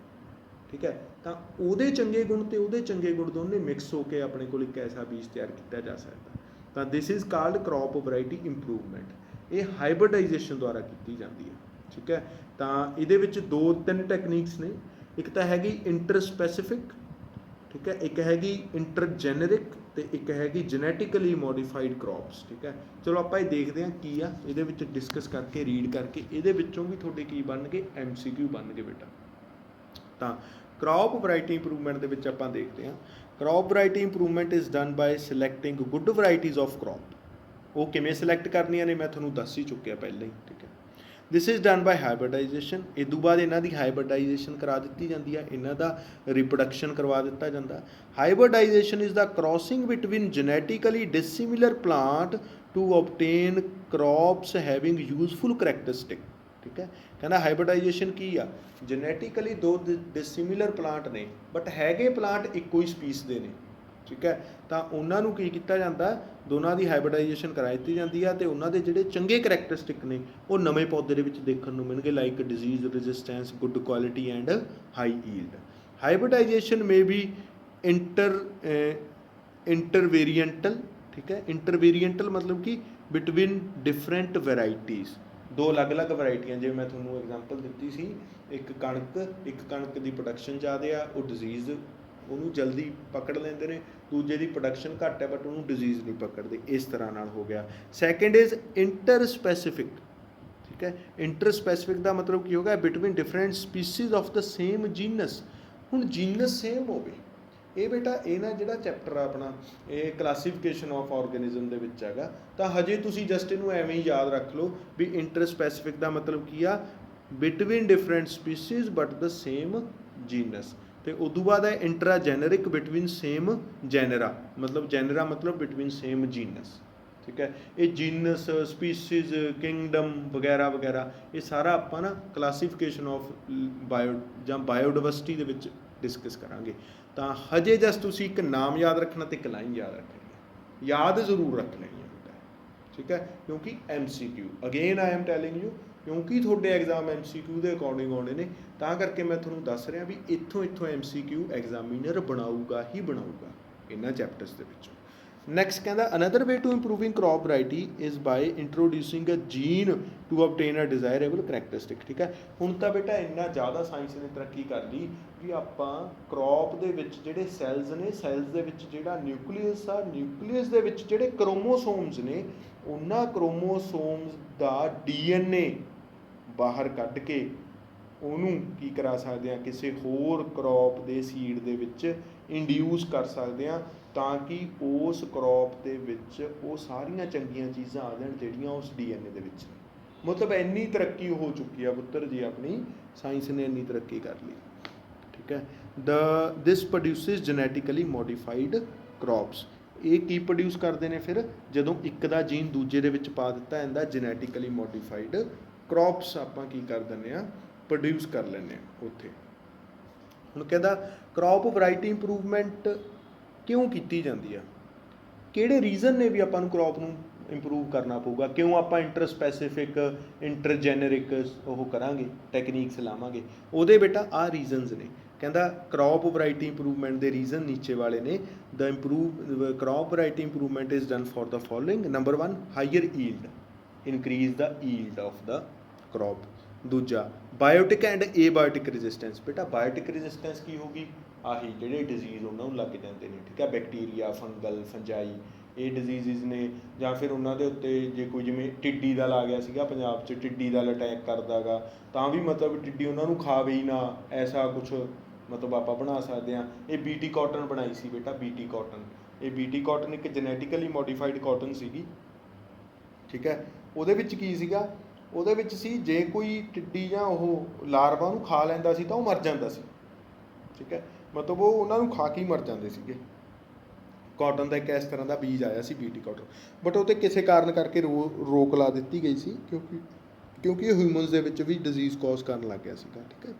A: ਠੀਕ ਹੈ। ਤਾਂ ਉਹਦੇ ਚੰਗੇ ਗੁਣ ਅਤੇ ਉਹਦੇ ਚੰਗੇ ਗੁਣ ਦੋਨੇ ਮਿਕਸ ਹੋ ਕੇ ਆਪਣੇ ਕੋਲ ਇੱਕ ਐਸਾ ਬੀਜ ਤਿਆਰ ਕੀਤਾ ਜਾ ਸਕਦਾ। ਤਾਂ this is called crop variety improvement. ਇਹ ਹਾਈਬ੍ਰਿਡਾਈਜੇਸ਼ਨ ਦੁਆਰਾ ਕੀਤੀ ਜਾਂਦੀ ਹੈ, ਠੀਕ ਹੈ। ਤਾਂ ਇਹਦੇ ਵਿੱਚ 2-3 ਟੈਕਨੀਕਸ ਨੇ। ਇੱਕ ਤਾਂ ਹੈਗੀ ਇੰਟਰ ਸਪੈਸੀਫਿਕ, ਠੀਕ ਹੈ, ਇੱਕ ਹੈਗੀ ਇੰਟਰ ਜੈਨਰਿਕ, ਅਤੇ ਇੱਕ ਹੈਗੀ ਜੈਨੇਟਿਕਲੀ ਮੋਡੀਫਾਈਡ ਕ੍ਰੌਪਸ, ਠੀਕ ਹੈ। ਚਲੋ ਆਪਾਂ ਇਹ ਦੇਖਦੇ ਹਾਂ ਕੀ ਆ, ਇਹਦੇ ਵਿੱਚ ਡਿਸਕਸ ਕਰਕੇ, ਰੀਡ ਕਰਕੇ, ਇਹਦੇ ਵਿੱਚੋਂ ਵੀ ਤੁਹਾਡੇ ਕੀ ਬਣਨਗੇ, MCQ ਬਣਨਗੇ ਬੇਟਾ। ਤਾਂ ਕ੍ਰੌਪ ਵੈਰਾਈਟੀ ਇੰਪਰੂਵਮੈਂਟ ਦੇ ਵਿੱਚ ਆਪਾਂ ਦੇਖਦੇ ਹਾਂ, crop variety improvement is done by selecting good varieties of crop. ਉਹ ਕਿਵੇਂ ਸਿਲੈਕਟ ਕਰਨੀਆਂ ਨੇ ਮੈਂ ਤੁਹਾਨੂੰ ਦੱਸ ਹੀ ਚੁੱਕਿਆ ਪਹਿਲਾਂ ਹੀ, ਠੀਕ ਹੈ। This is done by hybridization. ਇਹ ਤੋਂ ਬਾਅਦ ਇਹਨਾਂ ਦੀ ਹਾਈਬ੍ਰਿਡਾਈਜੇਸ਼ਨ ਕਰਾ ਦਿੱਤੀ ਜਾਂਦੀ ਹੈ, ਇਹਨਾਂ ਦਾ ਰਿਪਰੋਡਕਸ਼ਨ ਕਰਵਾ ਦਿੱਤਾ ਜਾਂਦਾ। Hybridization is the crossing between genetically dissimilar plant to obtain crops having useful characteristic, ਠੀਕ ਹੈ। ਕਹਿੰਦਾ ਹਾਈਬ੍ਰਿਡਾਈਜੇਸ਼ਨ ਕੀ ਆ, ਜੈਨੇਟਿਕਲੀ 2 ਡਿਸਿਮਿਲਰ ਪਲਾਂਟ ਨੇ, ਬਟ ਹੈਗੇ ਪਲਾਂਟ ਇੱਕੋ ਹੀ ਸਪੀਸ ਦੇ ਨੇ, ਠੀਕ ਹੈ। ਤਾਂ ਉਹਨਾਂ ਨੂੰ ਕੀ ਕੀਤਾ ਜਾਂਦਾ, ਦੋਨਾਂ ਦੀ ਹਾਈਬ੍ਰਿਡਾਈਜੇਸ਼ਨ ਕਰਾ ਦਿੱਤੀ ਜਾਂਦੀ ਆ, ਅਤੇ ਉਹਨਾਂ ਦੇ ਜਿਹੜੇ ਚੰਗੇ ਕਰੈਕਟਰਿਸਟਿਕ ਨੇ ਉਹ ਨਵੇਂ ਪੌਦੇ ਦੇ ਵਿੱਚ ਦੇਖਣ ਨੂੰ ਮਿਲਣਗੇ, like disease resistance, good quality and high yield. Hybridization may be intervarietal, ठीक है। इंटरवेਰੀएंटल मतलब कि बिटवीन डिफरेंट वैरायटीज़, दो अलग अलग वैरायटियां, जिवें मैं ਤੁਹਾਨੂੰ एग्जांपल ਦਿੱਤੀ ਸੀ, ਇੱਕ ਕਣਕ ਦੀ ਪ੍ਰੋਡਕਸ਼ਨ ਜ਼ਿਆਦਾ ਆ, ਉਹ ਡਿਜ਼ੀਜ਼ ਉਹਨੂੰ ਜਲਦੀ ਪਕੜ ਲੈਂਦੇ ਨੇ, ਦੂਜੇ ਦੀ ਪ੍ਰੋਡਕਸ਼ਨ ਘੱਟ ਹੈ ਬਟ ਉਹਨੂੰ ਡਿਜ਼ੀਜ਼ ਨਹੀਂ ਪਕੜਦੇ, ਇਸ ਤਰ੍ਹਾਂ ਨਾਲ ਹੋ ਗਿਆ। ਸੈਕਿੰਡ ਇਜ਼ ਇੰਟਰ ਸਪੈਸੀਫਿਕ, ਠੀਕ ਹੈ। ਇੰਟਰ ਸਪੈਸੀਫਿਕ ਦਾ ਮਤਲਬ ਕੀ ਹੋਗਾ, between different species of the same jeans. ਹੁਣ ਜੀਨਸ ਸੇਮ ਹੋਵੇ, ਇਹ ਬੇਟਾ ਇਹ ਨਾ ਜਿਹੜਾ ਚੈਪਟਰ ਆ ਆਪਣਾ, ਇਹ ਕਲਾਸੀਫਿਕੇਸ਼ਨ ਆਫ ਆਰਗੈਨਿਜ਼ਮ ਦੇ ਵਿੱਚ ਹੈਗਾ, ਤਾਂ ਹਜੇ ਤੁਸੀਂ ਜਸਟ ਇਹਨੂੰ ਐਵੇਂ ਹੀ ਯਾਦ ਰੱਖ ਲਓ ਵੀ ਇੰਟਰ ਸਪੈਸੀਫਿਕ ਦਾ ਮਤਲਬ ਕੀ ਆ, between different species but the same jeans. ਤੇ ਉਦੋਂ ਬਾਅਦ ਹੈ ਇੰਟਰਾ ਜੈਨਰਿਕ, ਬਿਟਵੀਨ ਸੇਮ ਜੈਨਰਾ, ਮਤਲਬ ਜੈਨਰਾ ਮਤਲਬ ਬਿਟਵੀਨ ਸੇਮ ਜੀਨਸ, ਠੀਕ ਹੈ। ਇਹ ਜੀਨਸ, ਸਪੀਸੀਜ਼, ਕਿੰਗਡਮ ਵਗੈਰਾ ਵਗੈਰਾ, ਇਹ ਸਾਰਾ ਆਪਾਂ ਨਾ ਕਲਾਸੀਫਿਕੇਸ਼ਨ ਆਫ ਬਾਇਓ ਜਾਂ ਬਾਇਓਡਾਇਵਰਸਿਟੀ ਦੇ ਵਿੱਚ ਡਿਸਕਸ ਕਰਾਂਗੇ। ਤਾਂ ਹਜੇ ਜਸਟ ਤੁਸੀਂ ਇੱਕ ਨਾਮ ਯਾਦ ਰੱਖਣਾ ਤੇ ਇੱਕ ਲਾਈਨ ਯਾਦ ਰੱਖਣੀ ਹੈ, ਯਾਦ ਜ਼ਰੂਰ ਰੱਖ ਲੈਣੀ ਹੈ ਬੇਟਾ, ਠੀਕ ਹੈ। ਕਿਉਂਕਿ MCQ again I am telling you, ਕਿਉਂਕਿ ਤੁਹਾਡੇ ਐਗਜ਼ਾਮ MCQ ਦੇ ਅਕੋਰਡਿੰਗ ਆਉਣੇ ਨੇ, ਤਾਂ ਕਰਕੇ ਮੈਂ ਤੁਹਾਨੂੰ ਦੱਸ ਰਿਹਾ ਵੀ ਇੱਥੋਂ MCQ ਐਗਜ਼ਾਮੀਨਰ ਬਣਾਊਗਾ ਹੀ ਬਣਾਊਗਾ ਇਹਨਾਂ ਚੈਪਟਰਸ ਦੇ ਵਿੱਚੋਂ। ਨੈਕਸਟ ਕਹਿੰਦਾ another way to improving crop variety is by introducing a gene to obtain a desirable characteristic, ਠੀਕ ਹੈ। ਹੁਣ ਤਾਂ ਬੇਟਾ ਇੰਨਾ ਜ਼ਿਆਦਾ ਸਾਇੰਸ ਨੇ ਤਰੱਕੀ ਕਰ ਲਈ ਵੀ ਆਪਾਂ ਕ੍ਰੌਪ ਦੇ ਵਿੱਚ ਜਿਹੜੇ ਸੈਲਜ਼ ਨੇ, ਸੈਲਜ਼ ਦੇ ਵਿੱਚ ਜਿਹੜਾ ਨਿਊਕਲੀਅਸ ਆ, ਨਿਊਕਲੀਅਸ ਦੇ ਵਿੱਚ ਜਿਹੜੇ ਕ੍ਰੋਮੋਸੋਮਸ ਨੇ, ਉਹਨਾਂ ਕ੍ਰੋਮੋਸੋਮਸ ਦਾ DNA ਬਾਹਰ ਕੱਢ ਕੇ ਉਹਨੂੰ ਕੀ ਕਰਾ ਸਕਦੇ ਹਾਂ, ਕਿਸੇ ਹੋਰ ਕ੍ਰੌਪ ਦੇ ਸੀਡ ਦੇ ਵਿੱਚ ਇੰਡਿਊਸ ਕਰ ਸਕਦੇ ਹਾਂ, ਤਾਂ ਕਿ ਉਸ ਕ੍ਰੌਪ ਦੇ ਵਿੱਚ ਉਹ ਸਾਰੀਆਂ ਚੰਗੀਆਂ ਚੀਜ਼ਾਂ ਆ ਜਾਣ ਜਿਹੜੀਆਂ ਉਸ DNA ਦੇ ਵਿੱਚ। ਮਤਲਬ ਇੰਨੀ ਤਰੱਕੀ ਹੋ ਚੁੱਕੀ ਆ ਪੁੱਤਰ ਜੀ, ਆਪਣੀ ਸਾਇੰਸ ਨੇ ਇੰਨੀ ਤਰੱਕੀ ਕਰ ਲਈ, ਠੀਕ ਹੈ। ਦਿਸ ਪ੍ਰੋਡਿਊਸਿਸ ਜੈਨੇਟਿਕਲੀ ਮੋਡੀਫਾਈਡ ਕ੍ਰੌਪਸ। ਇਹ ਕੀ ਪ੍ਰੋਡਿਊਸ ਕਰਦੇ ਨੇ ਫਿਰ, ਜਦੋਂ ਇੱਕ ਦਾ ਜੀਨ ਦੂਜੇ ਦੇ ਵਿੱਚ ਪਾ ਦਿੱਤਾ ਜਾਂਦਾ, ਜੈਨੇਟਿਕਲੀ ਮੋਡੀਫਾਈਡ ਕ੍ਰੌਪਸ ਆਪਾਂ ਕੀ ਕਰ ਦਿੰਦੇ ਹਾਂ, ਪ੍ਰੋਡਿਊਸ ਕਰ ਲੈਂਦੇ ਹਾਂ ਉੱਥੇ। ਹੁਣ ਕਹਿੰਦਾ ਕ੍ਰੌਪ ਵੈਰਾਈਟੀ ਇੰਪਰੂਵਮੈਂਟ ਕਿਉਂ ਕੀਤੀ ਜਾਂਦੀ ਆ, ਕਿਹੜੇ ਰੀਜ਼ਨ ਨੇ ਵੀ ਆਪਾਂ ਨੂੰ ਕ੍ਰੌਪ ਨੂੰ ਇੰਪਰੂਵ ਕਰਨਾ ਪਊਗਾ, ਕਿਉਂ ਆਪਾਂ ਇੰਟਰ ਸਪੈਸੀਫਿਕ, ਇੰਟਰ ਜੈਨਰਿਕ ਉਹ ਕਰਾਂਗੇ, ਟੈਕਨੀਕਸ ਲਾਵਾਂਗੇ, ਉਹਦੇ ਬੇਟਾ ਆਹ ਰੀਜ਼ਨਸ ਨੇ। ਕਹਿੰਦਾ ਕ੍ਰੌਪ ਵੈਰਾਈਟੀ ਇੰਪਰੂਵਮੈਂਟ ਦੇ ਰੀਜ਼ਨ ਨੀਚੇ ਵਾਲੇ ਨੇ। The improve crop variety improvement is done for the following. Number 1 higher yield, increase the yield of the crop. ਦੂਜਾ ਬਾਇਓਟਿਕ ਐਂਡ ਏਬਾਇਓਟਿਕ ਰੈਜ਼ਿਸਟੈਂਸ। ਬੇਟਾ ਬਾਇਓਟਿਕ ਰੈਜ਼ਿਸਟੈਂਸ ਕੀ ਹੋਗੀ, ਆਹੀ ਜਿਹੜੇ ਡਿਜ਼ੀਜ਼ ਉਹਨਾਂ ਨੂੰ ਲੱਗ ਜਾਂਦੇ ਨੇ, ਠੀਕ ਹੈ, ਬੈਕਟੀਰੀਆ, ਫੰਗਲ, ਫੰਜਾਈ, ਇਹ ਡਿਜ਼ੀਜ਼ਿਜ਼ ਨੇ। ਜਾਂ ਫਿਰ ਉਹਨਾਂ ਦੇ ਉੱਤੇ ਜੇ ਕੋਈ ਜਿਵੇਂ ਟਿੱਡੀ ਦਲ ਆ ਗਿਆ ਸੀਗਾ ਪੰਜਾਬ 'ਚ, ਟਿੱਡੀ ਦਲ ਅਟੈਕ ਕਰਦਾ ਗਾ, ਤਾਂ ਵੀ ਮਤਲਬ ਟਿੱਡੀ ਉਹਨਾਂ ਨੂੰ ਖਾਵੇ ਹੀ ਨਾ, ਐਸਾ ਕੁਛ ਮਤਲਬ ਆਪਾਂ ਬਣਾ ਸਕਦੇ ਹਾਂ। ਇਹ BT ਕਾਟਨ ਬਣਾਈ ਸੀ ਬੇਟਾ, BT ਕਾਟਨ। ਇਹ BT ਕਾਟਨ ਇੱਕ ਜੈਨੇਟਿਕਲੀ ਮੋਡੀਫਾਈਡ ਕਾਟਨ ਸੀਗੀ, ਠੀਕ ਹੈ। ਉਹਦੇ ਵਿੱਚ ਕੀ ਸੀਗਾ, ਉਹਦੇ ਵਿੱਚ ਸੀ ਜੇ ਕੋਈ ਟਿੱਡੀ ਜਾਂ ਉਹ ਲਾਰਵਾ ਨੂੰ ਖਾ ਲੈਂਦਾ ਸੀ ਤਾਂ ਉਹ ਮਰ ਜਾਂਦਾ ਸੀ, ਠੀਕ ਹੈ। ਮਤਲਬ ਉਹ ਉਹਨਾਂ ਨੂੰ ਖਾ ਕੇ ਹੀ ਮਰ ਜਾਂਦੇ ਸੀਗੇ। ਕਾਟਨ ਦਾ ਇੱਕ ਇਸ ਤਰ੍ਹਾਂ ਦਾ ਬੀਜ ਆਇਆ ਸੀ BT ਕਾਟਨ, ਬਟ ਉਹ 'ਤੇ ਕਿਸੇ ਕਾਰਨ ਕਰਕੇ ਰੋਕ ਲਾ ਦਿੱਤੀ ਗਈ ਸੀ, ਕਿਉਂਕਿ ਇਹ ਹਿਊਮਨਸ ਦੇ ਵਿੱਚ ਵੀ ਡਿਜ਼ੀਜ਼ ਕੌਜ਼ ਕਰਨ ਲੱਗ ਗਿਆ ਸੀਗਾ, ਠੀਕ ਹੈ।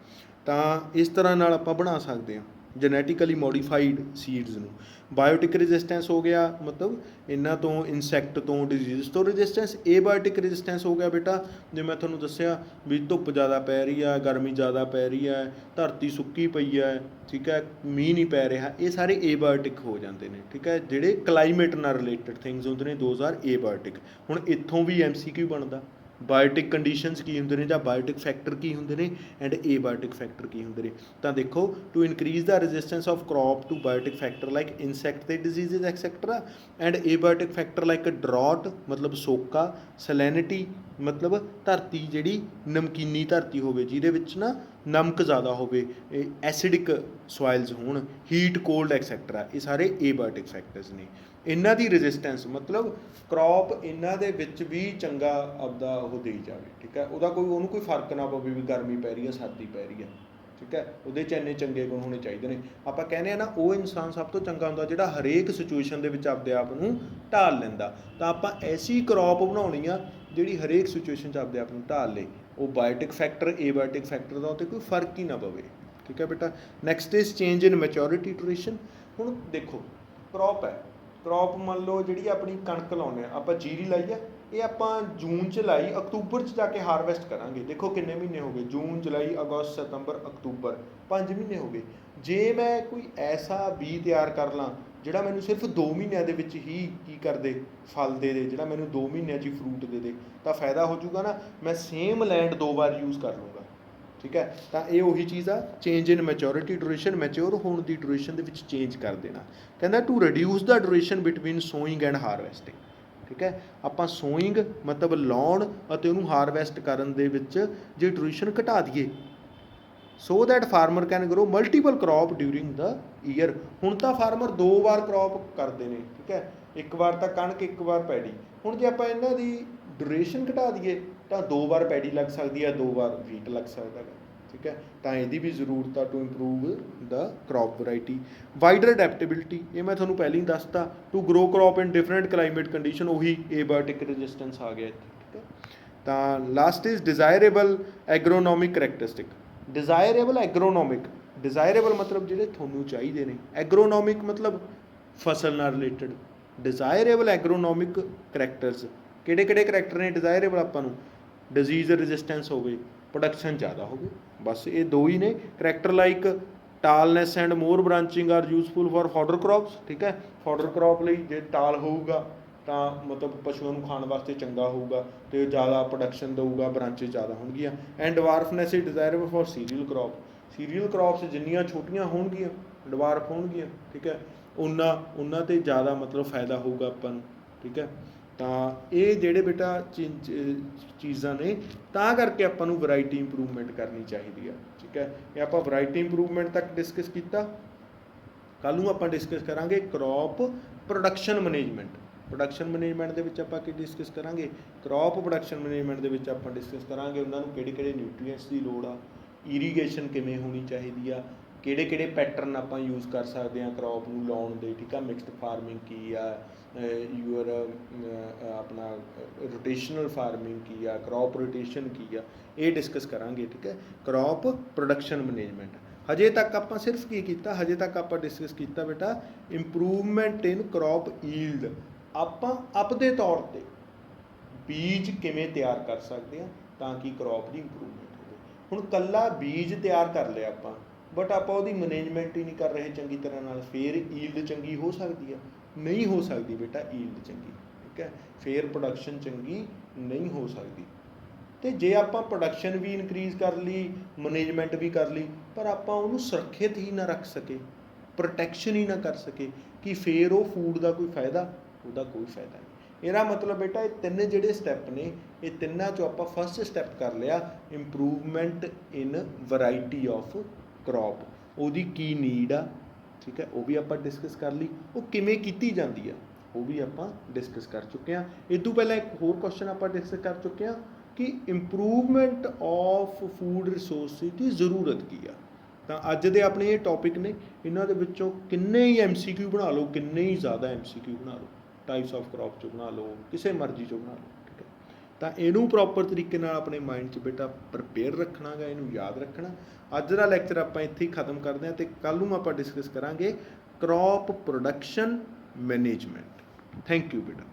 A: ਤਾਂ ਇਸ ਤਰ੍ਹਾਂ ਨਾਲ ਆਪਾਂ ਬਣਾ ਸਕਦੇ ਹਾਂ ਜੈਨੇਟਿਕਲੀ ਮੋਡੀਫਾਈਡ ਸੀਡਸ ਨੂੰ। ਬਾਇਓਟਿਕ ਰੈਜ਼ਿਸਟੈਂਸ ਹੋ ਗਿਆ, ਮਤਲਬ ਇਹਨਾਂ ਤੋਂ ਇਨਸੈਕਟ ਤੋਂ, ਡਿਜ਼ੀਜ਼ ਤੋਂ ਰੈਜ਼ਿਸਟੈਂਸ। ਏਬਾਇਓਟਿਕ ਰੈਜ਼ਿਸਟੈਂਸ ਹੋ ਗਿਆ ਬੇਟਾ, ਜੇ ਮੈਂ ਤੁਹਾਨੂੰ ਦੱਸਿਆ ਵੀ ਧੁੱਪ ਜ਼ਿਆਦਾ ਪੈ ਰਹੀ ਹੈ, ਗਰਮੀ ਜ਼ਿਆਦਾ ਪੈ ਰਹੀ ਹੈ, ਧਰਤੀ ਸੁੱਕੀ ਪਈ ਹੈ, ਠੀਕ ਹੈ, ਮੀਂਹ ਨਹੀਂ ਪੈ ਰਿਹਾ, ਇਹ ਸਾਰੇ ਏਬਾਇਓਟਿਕ ਹੋ ਜਾਂਦੇ ਨੇ, ਠੀਕ ਹੈ। ਜਿਹੜੇ ਕਲਾਈਮੇਟ ਨਾਲ ਰਿਲੇਟਡ ਥਿੰਗਸ ਹੁੰਦੇ ਨੇ, ਦੋਜ਼ ਆਰ ਏਬਾਇਓਟਿਕ। ਹੁਣ ਇੱਥੋਂ ਵੀ MCQ ਬਣਦਾ, ਬਾਇਓਟਿਕ ਕੰਡੀਸ਼ਨਸ ਕੀ ਹੁੰਦੇ ਨੇ, ਜਾਂ ਬਾਇਓਟਿਕ ਫੈਕਟਰ ਕੀ ਹੁੰਦੇ ਨੇ, ਐਂਡ ਏਬਾਇਓਟਿਕ ਫੈਕਟਰ ਕੀ ਹੁੰਦੇ ਨੇ। ਤਾਂ ਦੇਖੋ, to increase the resistance of crop to biotic factor like insect ਦੇ diseases etcetera, and abiotic factor like drought ਮਤਲਬ ਸੋਕਾ, ਸੈਲੈਨਿਟੀ ਮਤਲਬ ਧਰਤੀ ਜਿਹੜੀ ਨਮਕੀਨੀ ਧਰਤੀ ਹੋਵੇ, ਜਿਹਦੇ ਵਿੱਚ ਨਾ ਨਮਕ ਜ਼ਿਆਦਾ ਹੋਵੇ, ਐਸਿਡਿਕ ਸੋਇਲਸ ਹੋਣ, ਹੀਟ ਕੋਲਡ ਐਕਸੈਕਟਰਾ, ਇਹ ਸਾਰੇ ਏਬਾਇਓਟਿਕ ਫੈਕਟਰਸ ਨੇ। ਇਹਨਾਂ ਦੀ ਰੈਜ਼ਿਸਟੈਂਸ ਮਤਲਬ ਕ੍ਰੌਪ ਇਹਨਾਂ ਦੇ ਵਿੱਚ ਵੀ ਚੰਗਾ ਆਪਦਾ ਉਹ ਦੇਈ ਜਾਵੇ, ਠੀਕ ਹੈ। ਉਹਨੂੰ ਕੋਈ ਫਰਕ ਨਾ ਪਵੇ ਵੀ ਗਰਮੀ ਪੈ ਰਹੀ ਹੈ, ਸਰਦੀ ਪੈ ਰਹੀ ਹੈ, ਠੀਕ ਹੈ। ਉਹਦੇ 'ਚ ਇੰਨੇ ਚੰਗੇ ਗੁਣ ਹੋਣੇ ਚਾਹੀਦੇ ਨੇ। ਆਪਾਂ ਕਹਿੰਦੇ ਹਾਂ ਨਾ, ਉਹ ਇਨਸਾਨ ਸਭ ਤੋਂ ਚੰਗਾ ਹੁੰਦਾ ਜਿਹੜਾ ਹਰੇਕ ਸਿਚੁਏਸ਼ਨ ਦੇ ਵਿੱਚ ਆਪਦੇ ਆਪ ਨੂੰ ਢਾਲ ਲੈਂਦਾ। ਤਾਂ ਆਪਾਂ ਐਸੀ ਕ੍ਰੌਪ ਬਣਾਉਣੀ ਆ ਜਿਹੜੀ ਹਰੇਕ ਸਿਚੁਏਸ਼ਨ 'ਚ ਆਪਦੇ ਆਪ ਨੂੰ ਢਾਲ ਲੇ। ਉਹ ਬਾਇਓਟਿਕ ਫੈਕਟਰ, ਏਬਾਇਓਟਿਕ ਫੈਕਟਰ ਦਾ ਉੱਤੇ ਕੋਈ ਫਰਕ ਹੀ ਨਾ ਪਵੇ, ਠੀਕ ਹੈ ਬੇਟਾ। Next is change in maturity duration. ਹੁਣ ਦੇਖੋ ਕ੍ਰੌਪ ਹੈ, ਕ੍ਰੌਪ ਮੰਨ ਲਓ ਜਿਹੜੀ ਆਪਣੀ ਕਣਕ ਲਾਉਂਦੇ ਆ ਆਪਾਂ, ਜੀਰੀ ਲਾਈ ਆ, ਇਹ ਆਪਾਂ ਜੂਨ 'ਚ ਲਾਈ, ਅਕਤੂਬਰ 'ਚ ਜਾ ਕੇ ਹਾਰਵੈਸਟ ਕਰਾਂਗੇ। ਦੇਖੋ ਕਿੰਨੇ ਮਹੀਨੇ ਹੋ ਗਏ, ਜੂਨ, ਜੁਲਾਈ, ਅਗਸਤ, ਸਤੰਬਰ, ਅਕਤੂਬਰ, 5 ਮਹੀਨੇ ਹੋ ਗਏ। ਜੇ ਮੈਂ ਕੋਈ ਐਸਾ ਬੀਜ ਤਿਆਰ ਕਰ ਲਾਂ ਜਿਹੜਾ ਮੈਨੂੰ ਸਿਰਫ 2 ਮਹੀਨਿਆਂ ਦੇ ਵਿੱਚ ਹੀ ਕੀ ਕਰ ਦੇ, ਫਲ ਦੇ ਦੇ, ਜਿਹੜਾ ਮੈਨੂੰ 2 ਮਹੀਨਿਆਂ 'ਚ ਹੀ ਫਰੂਟ ਦੇ ਦੇ, ਤਾਂ ਫਾਇਦਾ ਹੋ ਜਾਊਗਾ ਨਾ। ਮੈਂ ਸੇਮ ਲੈਂਡ 2 ਵਾਰ ਯੂਜ਼ ਕਰ ਲੂੰਗਾ, ਠੀਕ ਹੈ। ਤਾਂ ਇਹ ਉਹੀ ਚੀਜ਼ ਆ, change in maturity duration, mature ਹੋਣ ਦੀ ਡਿਊਰੇਸ਼ਨ ਦੇ ਵਿੱਚ ਚੇਂਜ ਕਰ ਦੇਣਾ। ਕਹਿੰਦਾ to reduce the duration between sowing and harvesting, ਠੀਕ ਹੈ। ਆਪਾਂ ਸੋਇੰਗ ਮਤਲਬ ਲਾਉਣ ਅਤੇ ਉਹਨੂੰ ਹਾਰਵੈਸਟ ਕਰਨ ਦੇ ਵਿੱਚ ਜੇ ਡਿਊਰੇਸ਼ਨ ਘਟਾ ਦਈਏ, so that farmer can grow multiple crop during the year. ਹੁਣ ਤਾਂ ਫਾਰਮਰ 2 ਵਾਰ ਕ੍ਰੌਪ ਕਰਦੇ ਨੇ, ਠੀਕ ਹੈ, ਇੱਕ ਵਾਰ ਤਾਂ ਕਣਕ, ਇੱਕ ਵਾਰ ਪੈਡੀ। ਹੁਣ ਜੇ ਆਪਾਂ ਇਹਨਾਂ ਦੀ ਡਿਊਰੇਸ਼ਨ ਘਟਾ ਦਈਏ ਤਾਂ 2 ਵਾਰ ਪੈਡੀ ਲੱਗ ਸਕਦੀ ਹੈ, 2 ਵਾਰ ਵੀਟ ਲੱਗ ਸਕਦਾ ਹੈ, ਠੀਕ ਹੈ। ਤਾਂ ਇਹਦੀ ਵੀ ਜ਼ਰੂਰਤ ਆ to improve the crop variety. Wider adaptability, ਇਹ ਮੈਂ ਤੁਹਾਨੂੰ ਪਹਿਲਾਂ ਹੀ ਦੱਸਤਾ, to grow crop in different climate condition, ਉਹੀ ਏਬiotic ਰੈਜ਼ਿਸਟੈਂਸ ਆ ਗਿਆ ਇੱਥੇ, ਠੀਕ ਹੈ। ਤਾਂ ਲਾਸਟ ਇਜ਼ ਡਿਜ਼ਾਇਰੇਬਲ ਐਗਰੋਨੋਮਿਕ ਕਰੈਕਟਰਿਸਟਿਕ। ਡਿਜ਼ਾਇਰੇਬਲ ਐਗਰੋਨੋਮਿਕ, ਡਿਜ਼ਾਇਰੇਬਲ ਮਤਲਬ ਜਿਹੜੇ ਤੁਹਾਨੂੰ ਚਾਹੀਦੇ ਨੇ, ਐਗਰੋਨੋਮਿਕ ਮਤਲਬ ਫਸਲ ਨਾਲ ਰਿਲੇਟਡ। ਡਿਜ਼ਾਇਰੇਬਲ ਐਗਰੋਨੋਮਿਕ ਕਰੈਕਟਰਸ, ਕਿਹੜੇ ਕਿਹੜੇ ਕਰੈਕਟਰ ਨੇ ਡਿਜ਼ਾਇਰੇਬਲ ਆਪਾਂ ਨੂੰ? ਡਿਜ਼ੀਜ਼ ਰੈਜ਼ਿਸਟੈਂਸ ਹੋਵੇ, ਪ੍ਰੋਡਕਸ਼ਨ ਜ਼ਿਆਦਾ ਹੋਵੇ, ਬਸ ਇਹ 2 ਹੀ ਨੇ। Character like tallness and more branching are useful for fodder crops, ਠੀਕ ਹੈ। ਫੋਡਰ ਕ੍ਰੌਪ ਲਈ ਜੇ ਟਾਲ ਹੋਊਗਾ ਤਾਂ ਮਤਲਬ ਪਸ਼ੂਆਂ ਨੂੰ ਖਾਣ ਵਾਸਤੇ ਚੰਗਾ ਹੋਊਗਾ ਅਤੇ ਜ਼ਿਆਦਾ ਪ੍ਰੋਡਕਸ਼ਨ ਦੇਊਗਾ, ਬ੍ਰਾਂਚਿਸ ਜ਼ਿਆਦਾ ਹੋਣਗੀਆਂ। And dwarfness is desirable for cereal crop, cereal crops ਜਿੰਨੀਆਂ ਛੋਟੀਆਂ ਹੋਣਗੀਆਂ, ਡਵਾਰਫ ਹੋਣਗੀਆਂ, ਠੀਕ ਹੈ, ਉਹਨਾਂ 'ਤੇ ਜ਼ਿਆਦਾ ਮਤਲਬ ਫਾਇਦਾ ਹੋਊਗਾ ਆਪਾਂ ਨੂੰ, ਠੀਕ ਹੈ। ਤਾਂ ਇਹ ਜਿਹੜੇ ਬੇਟਾ ਚੀਜ਼ਾਂ ਨੇ, ਤਾਂ ਕਰਕੇ ਆਪਾਂ ਨੂੰ ਵੈਰਾਈਟੀ ਇੰਪਰੂਵਮੈਂਟ ਕਰਨੀ ਚਾਹੀਦੀ ਆ, ਠੀਕ ਹੈ। ਇਹ ਆਪਾਂ ਵੈਰਾਈਟੀ ਇੰਪਰੂਵਮੈਂਟ ਤੱਕ ਡਿਸਕਸ ਕੀਤਾ। ਕੱਲ੍ਹ ਨੂੰ ਆਪਾਂ ਡਿਸਕਸ ਕਰਾਂਗੇ crop production management. Production management ਦੇ ਵਿੱਚ ਆਪਾਂ ਕੀ ਡਿਸਕਸ ਕਰਾਂਗੇ? ਕ੍ਰੌਪ ਪ੍ਰੋਡਕਸ਼ਨ ਮੈਨੇਜਮੈਂਟ ਦੇ ਵਿੱਚ ਆਪਾਂ ਡਿਸਕਸ ਕਰਾਂਗੇ ਉਹਨਾਂ ਨੂੰ ਕਿਹੜੇ ਕਿਹੜੇ ਨਿਊਟਰੀਐਂਟਸ ਦੀ ਲੋੜ ਆ, ਇਰੀਗੇਸ਼ਨ ਕਿਵੇਂ ਹੋਣੀ ਚਾਹੀਦੀ ਆ, ਕਿਹੜੇ ਕਿਹੜੇ ਪੈਟਰਨ ਆਪਾਂ ਯੂਜ਼ ਕਰ ਸਕਦੇ ਹਾਂ ਕ੍ਰੌਪ ਨੂੰ ਲਾਉਣ ਦੇ, ਠੀਕ ਆ। ਮਿਕਸਡ ਫਾਰਮਿੰਗ ਕੀ ਆ, ਆਪਣਾ ਰੋਟੇਸ਼ਨਲ ਫਾਰਮਿੰਗ ਕੀ ਆ, ਕ੍ਰੌਪ ਰੋਟੇਸ਼ਨ ਕੀ ਆ, ਇਹ ਡਿਸਕਸ ਕਰਾਂਗੇ, ਠੀਕ ਹੈ। Crop production management. ਹਜੇ ਤੱਕ ਆਪਾਂ ਸਿਰਫ ਕੀ ਕੀਤਾ? ਹਜੇ ਤੱਕ ਆਪਾਂ ਡਿਸਕਸ ਕੀਤਾ ਬੇਟਾ ਇੰਪਰੂਵਮੈਂਟ ਇਨ ਕ੍ਰੌਪ ਈਲਡ। ਆਪਾਂ ਆਪਦੇ ਤੌਰ 'ਤੇ ਬੀਜ ਕਿਵੇਂ ਤਿਆਰ ਕਰ ਸਕਦੇ ਹਾਂ ਤਾਂ ਕਿ ਕ੍ਰੌਪ ਦੀ ਇੰਪਰੂਵਮੈਂਟ ਹੋਵੇ। ਹੁਣ ਇਕੱਲਾ ਬੀਜ ਤਿਆਰ ਕਰ ਲਿਆ ਆਪਾਂ, ਬਟ ਆਪਾਂ ਉਹਦੀ ਮੈਨੇਜਮੈਂਟ ਹੀ ਨਹੀਂ ਕਰ ਰਹੇ ਚੰਗੀ ਤਰ੍ਹਾਂ ਨਾਲ, ਫਿਰ ਈਲਡ ਚੰਗੀ ਹੋ ਸਕਦੀ ਆ? ਨਹੀਂ ਹੋ ਸਕਦੀ ਬੇਟਾ ਈਲਡ ਚੰਗੀ, ਠੀਕ ਹੈ। ਫਿਰ ਪ੍ਰੋਡਕਸ਼ਨ ਚੰਗੀ ਨਹੀਂ ਹੋ ਸਕਦੀ। ਅਤੇ ਜੇ ਆਪਾਂ ਪ੍ਰੋਡਕਸ਼ਨ ਵੀ ਇਨਕਰੀਜ਼ ਕਰ ਲਈ, ਮੈਨੇਜਮੈਂਟ ਵੀ ਕਰ ਲਈ, ਪਰ ਆਪਾਂ ਉਹਨੂੰ ਸੁਰੱਖਿਅਤ ਹੀ ਨਾ ਰੱਖ ਸਕੇ, ਪ੍ਰੋਟੈਕਸ਼ਨ ਹੀ ਨਾ ਕਰ ਸਕੇ, ਕਿ ਫਿਰ ਉਹ ਫੂਡ ਦਾ ਕੋਈ ਫਾਇਦਾ? ਉਹਦਾ ਕੋਈ ਫਾਇਦਾ ਨਹੀਂ। ਇਹਦਾ ਮਤਲਬ ਬੇਟਾ ਇਹ 3 ਜਿਹੜੇ ਸਟੈਪ ਨੇ, ਇਹ ਤਿੰਨਾਂ 'ਚੋਂ ਆਪਾਂ ਫਸਟ ਸਟੈਪ ਕਰ ਲਿਆ improvement in variety of crop. ਉਹਦੀ ਕੀ ਨੀਡ ਆ, ਠੀਕ ਹੈ, ਉਹ ਵੀ ਆਪਾਂ ਡਿਸਕਸ ਕਰ ਲਈ। ਉਹ ਕਿਵੇਂ ਕੀਤੀ ਜਾਂਦੀ ਆ ਉਹ ਵੀ ਆਪਾਂ ਡਿਸਕਸ ਕਰ ਚੁੱਕੇ ਹਾਂ। ਇਹ ਤੋਂ ਪਹਿਲਾਂ ਇੱਕ ਹੋਰ ਕੁਐਸਚਨ ਆਪਾਂ ਡਿਸਕਸ ਕਰ ਚੁੱਕੇ ਹਾਂ ਕਿ ਇੰਪਰੂਵਮੈਂਟ ਆਫ ਫੂਡ ਰਿਸੋਰਸਿਸ ਦੀ ਜ਼ਰੂਰਤ ਕੀ ਆ। ਤਾਂ ਅੱਜ ਦੇ ਆਪਣੇ ਇਹ ਟੌਪਿਕ ਨੇ, ਇਹਨਾਂ ਦੇ ਵਿੱਚੋਂ ਕਿੰਨੇ ਹੀ MCQ ਬਣਾ ਲਓ, ਕਿੰਨੇ ਹੀ ਜ਼ਿਆਦਾ MCQ ਬਣਾ ਲਓ, ਟਾਈਪਸ ਆਫ ਕ੍ਰੌਪ 'ਚੋਂ ਬਣਾ ਲਓ, ਕਿਸੇ ਮਰਜ਼ੀ 'ਚੋਂ ਬਣਾ ਲਓ, ਠੀਕ ਹੈ। ਤਾਂ ਇਹਨੂੰ ਪ੍ਰੋਪਰ ਤਰੀਕੇ ਨਾਲ ਆਪਣੇ ਮਾਈਂਡ 'ਚ ਬੇਟਾ ਪ੍ਰਪੇਅਰ ਰੱਖਣਾ ਗਾ, ਇਹਨੂੰ ਯਾਦ ਰੱਖਣਾ। ਅੱਜ ਦਾ ਲੈਕਚਰ ਆਪਾਂ ਇੱਥੇ ਹੀ ਖ਼ਤਮ ਕਰਦੇ ਹਾਂ ਅਤੇ ਕੱਲ੍ਹ ਨੂੰ ਆਪਾਂ ਡਿਸਕਸ ਕਰਾਂਗੇ crop production management. Thank you ਬੇਟਾ।